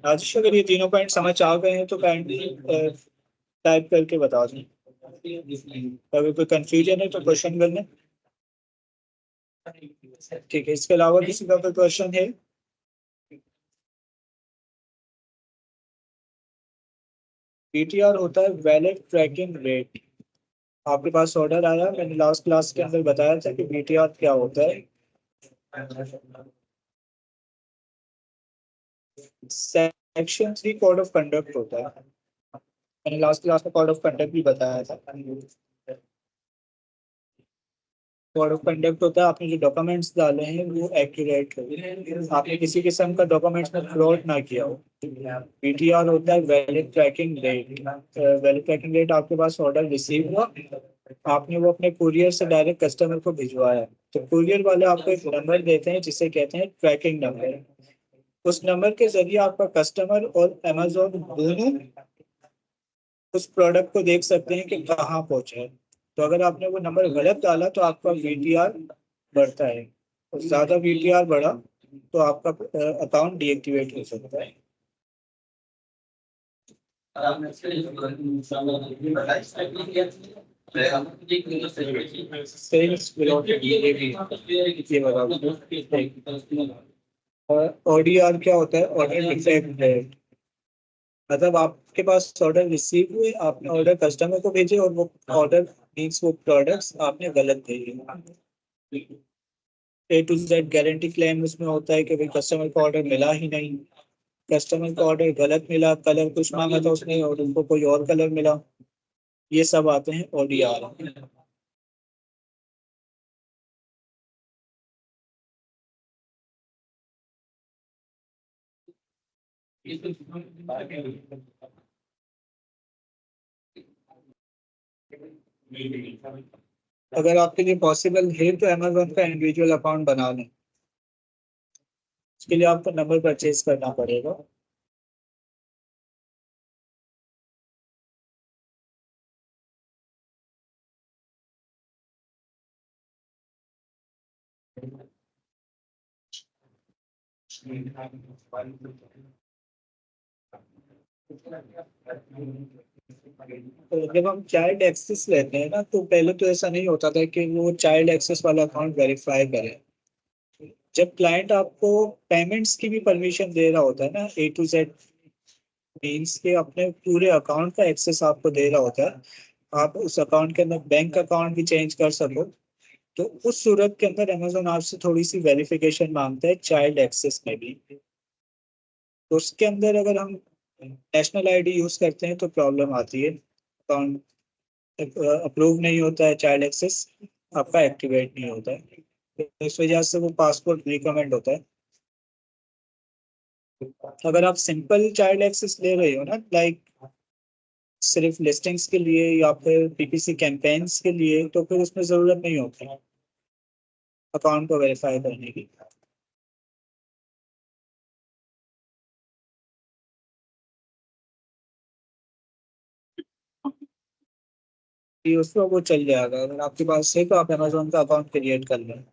राजेश, अगर ये तीनों पॉइंट समझ आ गए हैं तो काइंडली टाइप करके बता दें। अगर कोई कंफ्यूजन है तो क्वेश्चन कर लें। ठीक है, इसके अलावा किसी का कोई क्वेश्चन है? पीटीआर होता है वैलिड ट्रैकिंग रेट। आपके पास ऑर्डर आया, मैंने लास्ट क्लास के अंदर बताया था कि पीटीआर क्या होता है। सेक्शन 3 कोड ऑफ कंडक्ट होता है, मैंने लास्ट क्लास में कोड ऑफ कंडक्ट भी बताया था। कोड ऑफ कंडक्ट होता है, आपने जो डॉक्यूमेंट्स डाले हैं वो एक्यूरेट हो, आपने किसी किस्म का डॉक्यूमेंट्स में फ्रॉड ना किया हो। पीटीआर होता है valid tracking rate. Valid tracking rate, आपके पास ऑर्डर रिसीव हुआ, आपने वो अपने कुरियर से डायरेक्ट कस्टमर को भिजवाया, तो कुरियर वाले आपको एक नंबर देते हैं जिसे कहते हैं ट्रैकिंग नंबर। उस नंबर के जरिए आपका कस्टमर और अमेजोन दोनों उस प्रोडक्ट को देख सकते हैं कि कहाँ पहुंचा है। तो अगर आपने वो नंबर गलत डाला तो आपका वीटीआर बढ़ता है, और ज्यादा वीटीआर बढ़ा तो आपका अकाउंट डीएक्टिवेट हो सकता है। सेल्स ये बताओ। और ओडीआर क्या होता है? Order defect rate. मतलब आपके पास ऑर्डर रिसीव हुए, आपने ऑर्डर कस्टमर को भेजे और वो ऑर्डर मीन्स वो प्रोडक्ट्स आपने गलत भेजे। ए टू जेड गारंटी क्लेम उसमें होता है कि भाई कस्टमर को ऑर्डर मिला ही नहीं, कस्टमर को ऑर्डर गलत मिला, कलर कुछ मांगा था उसने और उनको कोई और कलर मिला, ये सब आते हैं ओडीआर। अगर आपके लिए पॉसिबल है तो अमेजोन का इंडिविजुअल अकाउंट बना लें, उसके लिए आपको नंबर परचेज करना पड़ेगा। तो जब हम चाइल्ड एक्सेस लेते हैं ना, तो पहले तो ऐसा नहीं होता था कि वो चाइल्ड एक्सेस वाला अकाउंट वेरीफाई करे। जब क्लाइंट आपको पेमेंट्स की भी परमिशन दे रहा होता है ना, ए टू जेड मीन्स के अपने पूरे अकाउंट का एक्सेस आपको दे रहा होता है, आप उस अकाउंट के अंदर बैंक अकाउंट भी चेंज कर सको, तो उस सूरत के अंदर अमेजोन आपसे थोड़ी सी वेरिफिकेशन मांगता है चाइल्ड एक्सेस में भी। तो उसके अंदर अगर हम नेशनल आईडी यूज करते हैं तो प्रॉब्लम आती है, अकाउंट अप्रूव नहीं होता है, चाइल्ड एक्सेस आपका एक्टिवेट नहीं होता है, तो इस वजह से वो पासपोर्ट रिकमेंड होता है। अगर आप सिंपल चाइल्ड एक्सेस ले रहे हो ना, लाइक सिर्फ लिस्टिंग्स के लिए या फिर पीपीसी कैंपेन्स के लिए, तो फिर उसमें जरूरत नहीं होती अकाउंट को वेरीफाई करने की। कि उसमें वो चल जाएगा, अगर आपके पास है तो आप अमेजोन का अकाउंट क्रिएट कर लें,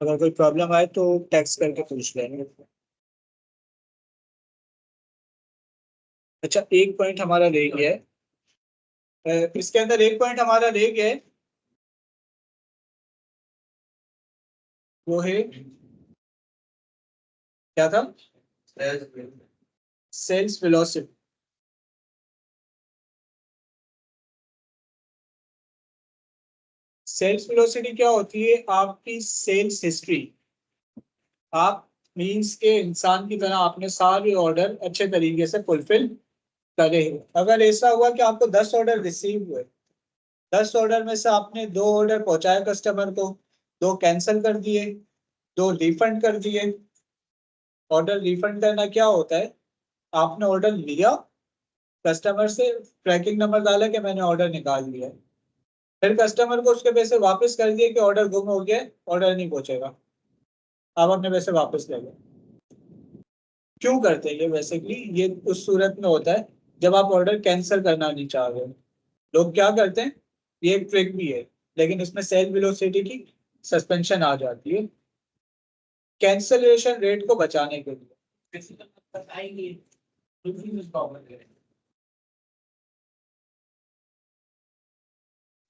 अगर कोई प्रॉब्लम आए तो टेक्स्ट करके पूछ लेंगे। अच्छा, एक पॉइंट हमारा रह गया है, इसके अंदर एक पॉइंट हमारा रह गया है, वो है क्या था? Sales velocity. सेल्स वेलोसिटी क्या होती है? आपकी सेल्स हिस्ट्री। आप मींस के इंसान की तरह आपने सारे ऑर्डर अच्छे तरीके से फुलफिल करे। अगर ऐसा हुआ कि आपको 10 ऑर्डर रिसीव हुए, 10 ऑर्डर में से आपने 2 ऑर्डर पहुंचाए कस्टमर को, 2 कैंसिल कर दिए, 2 रिफंड कर दिए। ऑर्डर रिफंड करना क्या होता है? आपने ऑर्डर लिया, कस्टमर से ट्रैकिंग नंबर डाला कि मैंने ऑर्डर निकाल लिया है, फिर कस्टमर को उसके पैसे वापस कर दिए कि ऑर्डर गुम हो गया, ऑर्डर नहीं पहुंचेगा, आप अपने पैसे वापस ले लो। क्यों करते हैं ये? बेसिकली ये उस सूरत में होता है जब आप ऑर्डर कैंसिल करना नहीं चाह रहे हो। लोग क्या करते हैं, ये एक ट्रिक भी है, लेकिन इसमें सेल वेलोसिटी की सस्पेंशन आ जाती है कैंसिलेशन रेट को बचाने के लिए।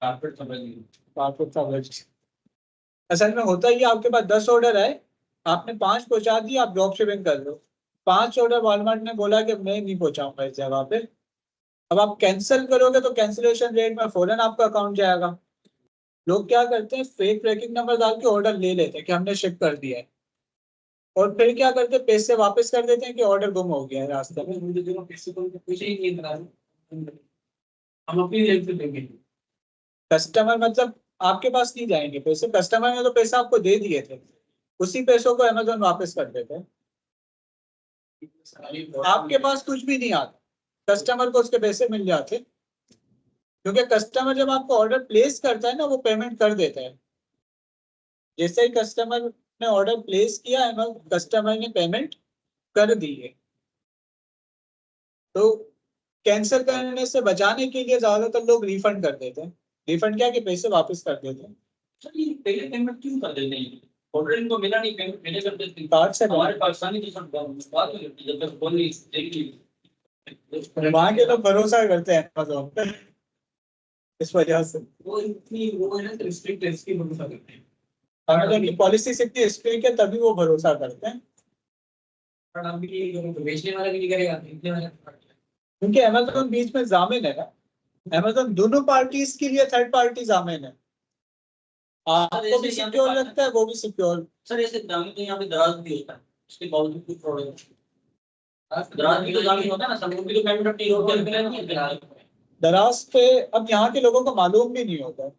कारपेट समझ। असल में होता ही है, आपके पास 10 ऑर्डर है, आपने 5 पहुंचा दिए, आप ड्रॉप शिपिंग कर लो। 5 ऑर्डर वॉलमार्ट ने बोला कि मैं नहीं पहुंचाऊंगा इस जगह पे, अब आप कैंसिल करोगे तो कैंसिलेशन रेट में फौरन आपका अकाउंट जाएगा। लोग क्या करते हैं, फेक ट्रैकिंग नंबर डाल के ऑर्डर ले लेते हैं कि हमने शिप कर दिया है, और फिर क्या करते हैं, पैसे वापस कर देते हैं कि ऑर्डर गुम हो गया है रास्ते में। मुझे जो पैसे को कुछ ही नहीं करा, हम अपनी जेब से देंगे। कस्टमर मतलब आपके पास नहीं जाएंगे पैसे, कस्टमर ने तो पैसा आपको दे दिए थे, उसी पैसों को अमेजोन वापस कर देते हैं। आपके पास कुछ भी नहीं आता, कस्टमर को उसके पैसे मिल जाते, क्योंकि कस्टमर जब आपको ऑर्डर प्लेस करता है ना, वो पेमेंट कर देता है। जैसे ही कस्टमर ने ऑर्डर प्लेस किया है, कस्टमर ने पेमेंट कर दी है। तो कैंसिल करने से बचाने के लिए ज्यादातर लोग रिफंड कर देते हैं। रिफंड क्या कि पैसे वापस कर देते हैं। सर ये पहले पेमेंट क्यों कर देते हैं? ऑर्डर इनको मिला नहीं, पेमेंट पहले कर देते हैं। कार्ड से हमारे पाकिस्तानी जी सब बात नहीं करती जब तक फोन नहीं देगी। वहाँ के लोग भरोसा करते हैं अमेजोन पे, इस वजह से वो इतनी वो है ना स्ट्रिक्ट है, इसकी भरोसा करते हैं। अमेजोन की पॉलिसी इतनी स्ट्रिक्ट है, तभी वो भरोसा करते हैं। और हम भी बेचने वाला भी नहीं करेगा, खरीदने वाला। क्योंकि अमेजोन बीच में जामिन है ना, अमेजोन दोनों पार्टीज के लिए थर्ड पार्टी जामिन है। आपको भी सिक्योर लगता है, वो भी सिक्योर। सर ऐसे दामी तो यहाँ पे दराज भी होता है, उसके बावजूद कुछ प्रॉब्लम दराज भी तो दामी होता है ना, सब लोग भी तो पेमेंट अपनी रोड पे करते हैं दराज। दराज पे अब यहाँ के लोगों को मालूम भी नहीं होता।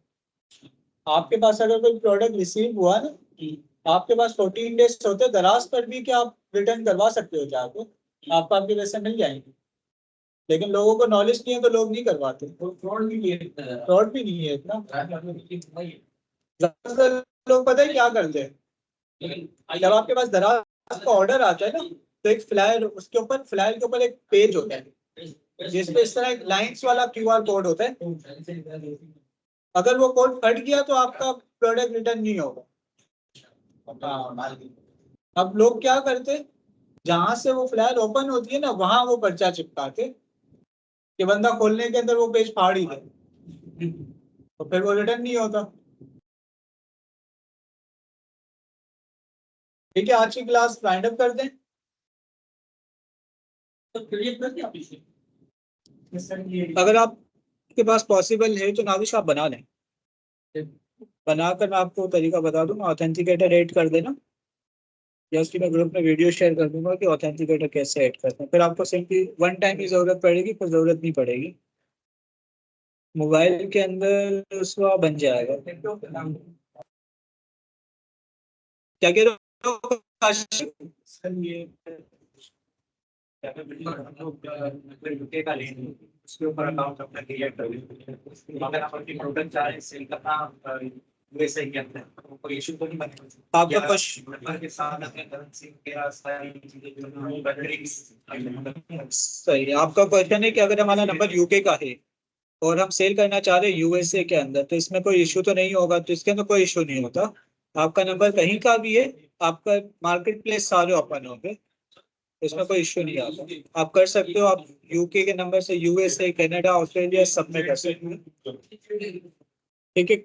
आपके पास अगर कोई प्रोडक्ट रिसीव हुआ ना, आपके पास 14 डेज होते हैं दराज पर भी कि आप रिटर्न करवा सकते हो जाके, आपको आपके पैसे मिल जाएंगे। लेकिन लोगों को नॉलेज नहीं है तो लोग नहीं करवाते। फ्रॉड भी नहीं है, फ्रॉड भी नहीं है इतना। लेकिन ज्यादातर लोग पता है क्या करते हैं, जब आपके पास दराज का ऑर्डर आता है ना, तो एक फ्लायर, उसके ऊपर फ्लायर के ऊपर एक पेज होता है जिसपे इस तरह एक लाइंस वाला QR कोड होता है। अगर वो कोड फट गया तो आपका प्रोडक्ट रिटर्न नहीं होगा। अब लोग क्या करते, जहां से वो फ्लायर ओपन होती है ना, वहां वो पर्चा चिपकाते कि बंदा खोलने के अंदर वो पेज फाड़ ही दे, तो फिर वो रिटर्न नहीं होता। ठीक है, आज की क्लास वाइंड अप कर दें। तो क्लियर कर दिया पीछे। अगर आपके पास पॉसिबल है तो नाविश आप बना लें, बनाकर मैं आपको तरीका बता दूंगा, ऑथेंटिकेटर ऐड कर देना, या उसकी मैं ग्रुप में वीडियो शेयर कर दूंगा कि ऑथेंटिकेटर कैसे ऐड करते हैं। फिर आपको सिंपली वन टाइम की जरूरत पड़ेगी, फिर जरूरत नहीं पड़ेगी। मोबाइल के अंदर उसका बन जाएगा। क्या कह रहे हो काशिफ? सर ये उसके ऊपर अकाउंट अपना क्रिएट कर लेंगे। अगर आप अपनी प्रोडक्ट चाह रहे हैं सेल करना वैसे ही करते हैं, तो कोई इशू तो नहीं बनेगा। आपका या क्वेश्चन के साथ अपने करेंसी वगैरह सारी चीजें जो है बैटरी सही है। आपका क्वेश्चन है कि अगर हमारा नंबर यूके का है और हम सेल करना चाह रहे हैं यूएसए के अंदर, तो इसमें कोई इशू तो नहीं होगा? तो इसके अंदर कोई इशू नहीं होता, आपका नंबर कहीं का भी है, आपका मार्केट प्लेस सारे ओपन होंगे, इसमें कोई इश्यू नहीं आता। आप कर सकते हो, आप यूके के नंबर से यूएसए, कनाडा, ऑस्ट्रेलिया सब में कर सकते हो। ठीक है,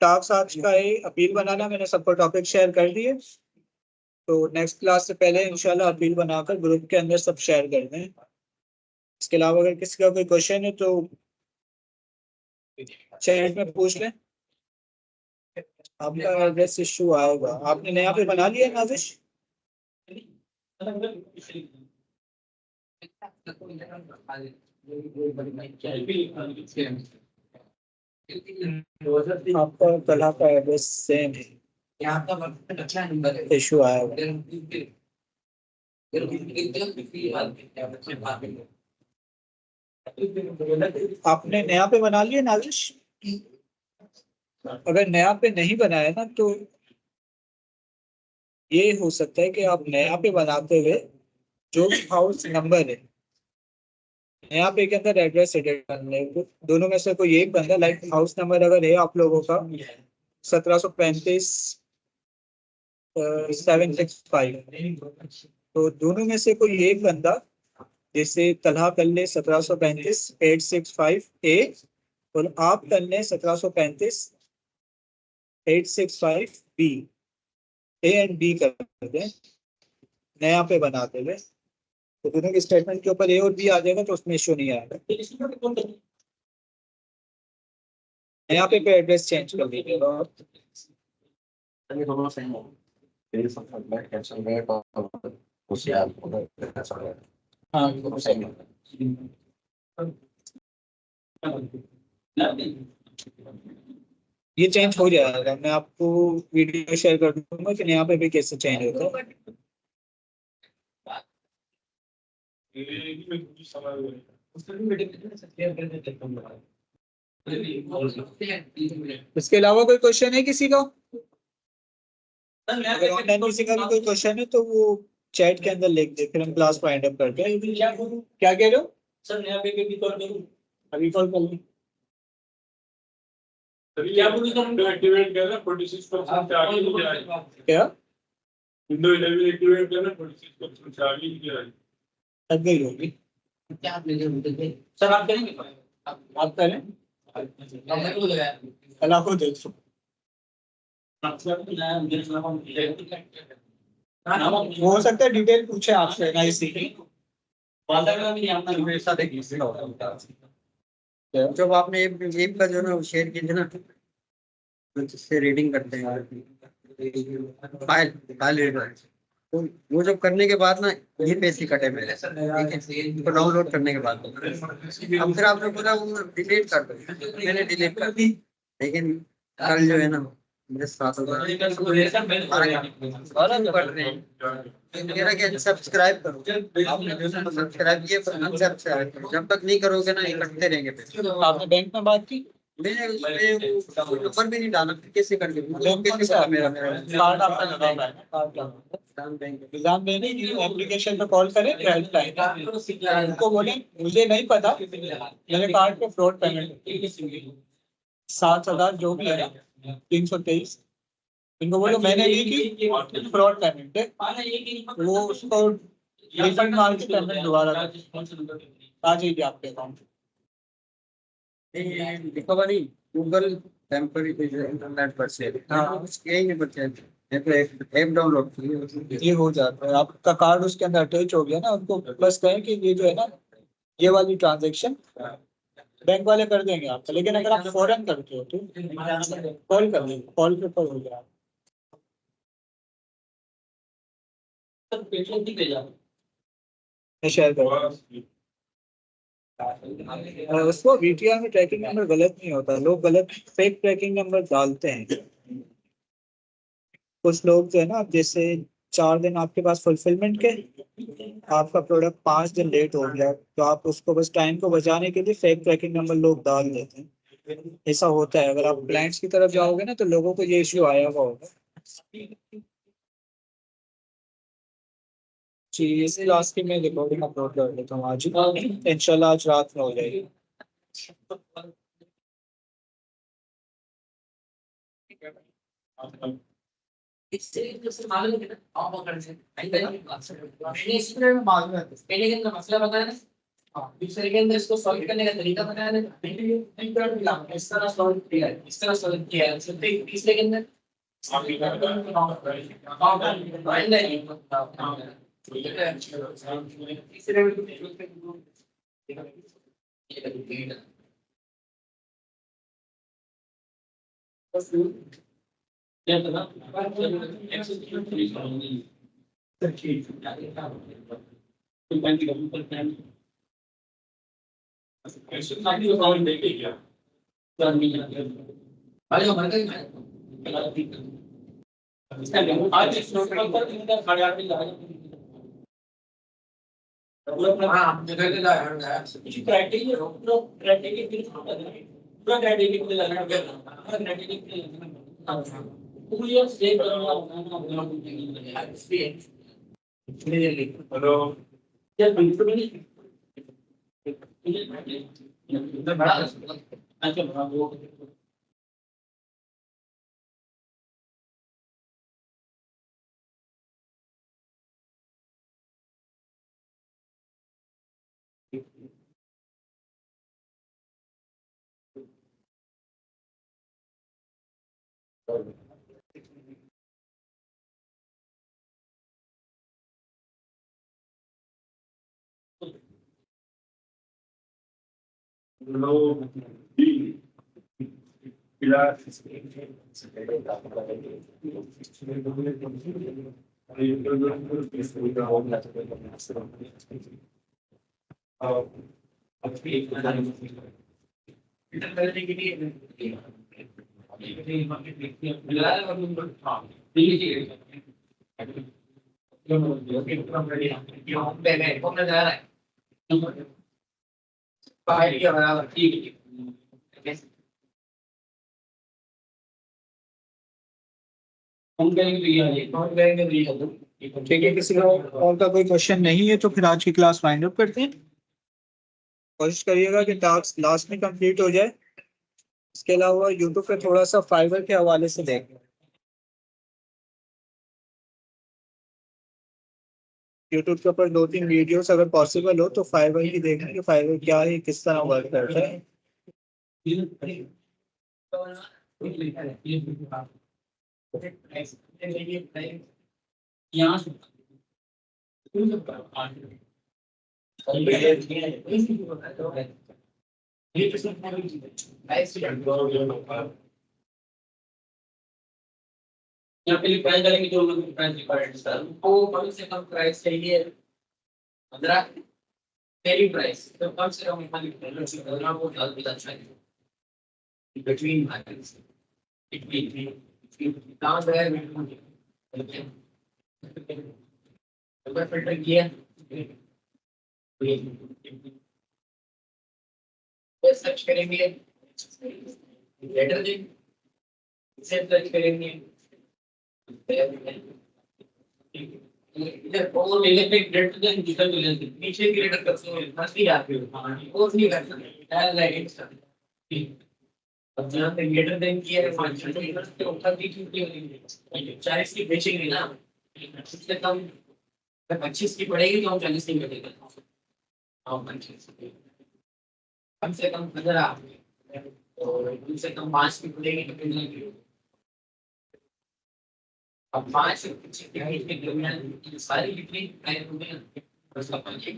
टास्क आज का है अपील बनाना, मैंने सबको टॉपिक शेयर कर दिए, तो नेक्स्ट क्लास से पहले इंशाल्लाह अपील बनाकर ग्रुप के अंदर सब शेयर कर दें। इसके अलावा अगर किसी का कोई क्वेश्चन है तो चैट में पूछ लें। आपका एड्रेस इशू आएगा, आपने नया पे बना लिया नाजिश? आपका कला का एड्रेस सेम है, इशू आएगा। आपने नया पे बना लिया नाजिश? अगर नया पे नहीं बनाया ना, तो ये हो सकता है कि आप नया पे बनाते हुए जो हाउस नंबर है नया पे के अंदर एड्रेस एडिट करने, दोनों में से कोई एक बंदा, लाइक हाउस नंबर अगर है आप लोगों का 1735 765, तो दोनों में से कोई एक बंदा, जैसे तलहा कर ले 1735 865A और आप कर ले 1735 865 बी, ए एंड बी कर दें, नया पे बनाते हुए, तो दोनों के स्टेटमेंट के ऊपर ए और बी आ जाएगा तो उसमें इशू नहीं आएगा। यहाँ पे एड्रेस चेंज कर दीजिएगा। ये दोनों सेम हो, ये सब मैं कैंसिल में उसे यार कैंसिल है। हाँ दोनों सेम है। ये चेंज हो जाएगा, मैं आपको वीडियो शेयर कर दूंगा कि यहाँ पे भी कैसे चेंज होता है। इसके अलावा कोई क्वेश्चन है किसी का? अगर ऑनलाइन किसी का भी कोई क्वेश्चन है तो वो चैट के अंदर लिख दे, फिर हम क्लास को एंड अप करते हैं। क्या कह रहे हो सर नया पे भी कॉल करूं? अभी? कॉल कर ली। क्या बोलूं सर? एक्टिवेट करना 46% आगे हो जाएगा। क्या विंडो 11 एक्टिवेट करना 46% आगे हो जाएगा। लग गई होगी। सर आप करेंगे? आप करें, हमने को लगाया। अल्लाह को देखो। हो सकता है डिटेल पूछे आपसे ना इसी की। जब आपने ऐप का जो ना शेयर किया था ना, जिससे रीडिंग करते हैं फाइल फाइल रीडर, तो वो जब करने के बाद ना ये पैसे कटे मेरे, ठीक है, तो डाउनलोड करने के बाद अब फिर आपने बोला वो डिलीट कर दो, मैंने डिलीट कर दी, लेकिन कल जो है ना मेरे साथ होगा बढ़ रहे हैं, मेरा क्या सब्सक्राइब करो, आपने जो है सब्सक्राइब किए पर अनसब्सक्राइब करो, जब तक नहीं करोगे ना ये कटते रहेंगे पैसे। आपने बैंक में बात की? मैंने उसमें नंबर भी नहीं डाला, फिर कैसे कर कैसे पता मेरा कार्ड आपका लगा हुआ है ना, कार्ड लगा हुआ है। निजाम देने की एप्लीकेशन पे कॉल करें, हेल्पलाइन उनको बोले मुझे नहीं पता, मेरे कार्ड पे फ्रॉड पेमेंट 7,000 जो भी है ना 323, इनको बोलो मैंने ली की फ्रॉड पेमेंट है, वो उसको रिफंड मार के पेमेंट दोबारा आ जाएगी आपके अकाउंट। लिखा हुआ नहीं, गूगल टेम्पररी इंटरनेट पर से, हाँ यही नहीं बचे, ऐप डाउनलोड की ये हो जाता है, आपका कार्ड उसके अंदर अटैच हो गया ना, उनको बस कहें कि ये जो है ना ये वाली ट्रांजेक्शन बैंक वाले कर देंगे आपका, लेकिन अगर आप फौरन करते हो तो कॉल कर लेंगे, कॉल पे हो जाएगा। मैं शेयर कर उसको वीटीआर में ट्रैकिंग नंबर गलत नहीं होता, लोग गलत फेक ट्रैकिंग नंबर डालते हैं। कुछ लोग जो है ना, जैसे 4 दिन आपके पास फुलफिलमेंट के, आपका प्रोडक्ट 5 दिन लेट हो गया तो आप उसको बस टाइम को बचाने के लिए फेक ट्रैकिंग नंबर लोग डाल देते हैं। ऐसा होता है, अगर आप क्लाइंट्स की तरफ जाओगे ना तो लोगों को ये इश्यू आया हुआ होगा। जी इस क्लास की मैं रिकॉर्डिंग अपलोड कर देता हूँ आज ही, इंशाल्लाह आज रात में हो जाएगी। मसला बताया ना, दूसरे के अंदर इसको सॉल्व करने का तरीका बताया ना, इस तरह सॉल्व किया है, इस तरह सॉल्व किया है, तीसरे के अंदर हेलो अच्छा ठीक है, किसी को और का कोई क्वेश्चन नहीं है तो फिर आज की क्लास फाइंड अप करते हैं। कोशिश करिएगा कि टास्क लास्ट में कंप्लीट हो जाए। इसके अलावा यूट्यूब पे थोड़ा सा फाइवर के हवाले से देखें। यूट्यूब के ऊपर 2-3 वीडियोस अगर पॉसिबल हो तो फाइवर की देखें कि फाइवर क्या है, किस तरह वर्क करता है। यहाँ से यहाँ पे प्राइस डालेंगे जो लोग प्राइस रिक्वायर्ड सर वो कम से कम प्राइस चाहिए 15 तेरी प्राइस तो कम से कम 15 वो ज्यादा अच्छा है between markets now there अगर फिल्टर किया सर्च करेंगे लेटर दें सर्च करेंगे इधर और इलेक्ट्रिक ग्रिड दें डिजिटल लेंगे नीचे की रेट कर सकते हैं फर्स्ट ही आते हो और नहीं कर सकते लाइक अब जहाँ पे लेटर दें किया है फंक्शन तो इधर से ऊपर की छुट्टी होगी 40 की बेचेंगे ना उससे कम 25 की पड़ेगी तो हम 40 की बेचेंगे हाँ 25 कम से कम 15 और कम से कम 5 की पड़ेगी तो कितने की अब 5 से 25 के बीच के दरमियान सारी बिक्री प्राइस हो गई उसका 5 से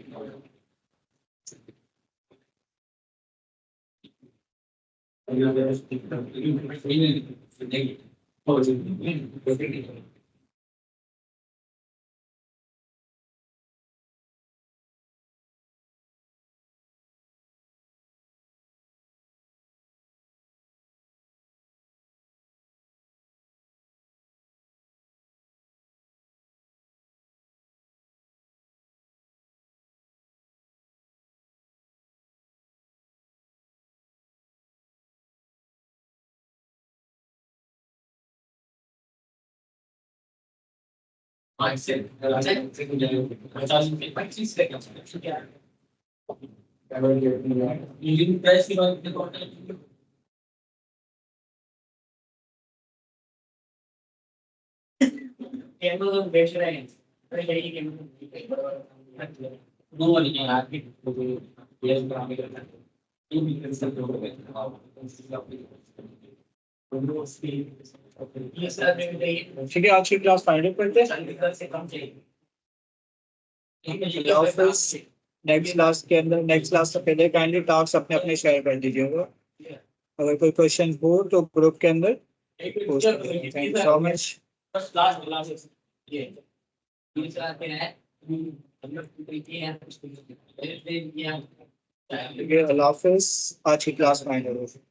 50 से क्या यूनिट प्राइस की बात करें तो Amazon बेच रहे हैं अरे यही के नो वाली नहीं आज भी ये काम करता है ये भी कर सकते हो ये सर में ठीक है, आज की क्लास फाइंड अप करते हैं। से कम चाहिए नेक्स्ट क्लास के अंदर नेक्स्ट क्लास से पहले काइंडली टास्क अपने अपने शेयर कर दीजिएगा। अगर कोई क्वेश्चन हो तो ग्रुप के अंदर पोस्ट करें। Thank you so much. First class ये दूसरा पे है हम लोग किए हैं ठीक है, अल्लाह हाफिज़। आज की क्लास फाइंड अप।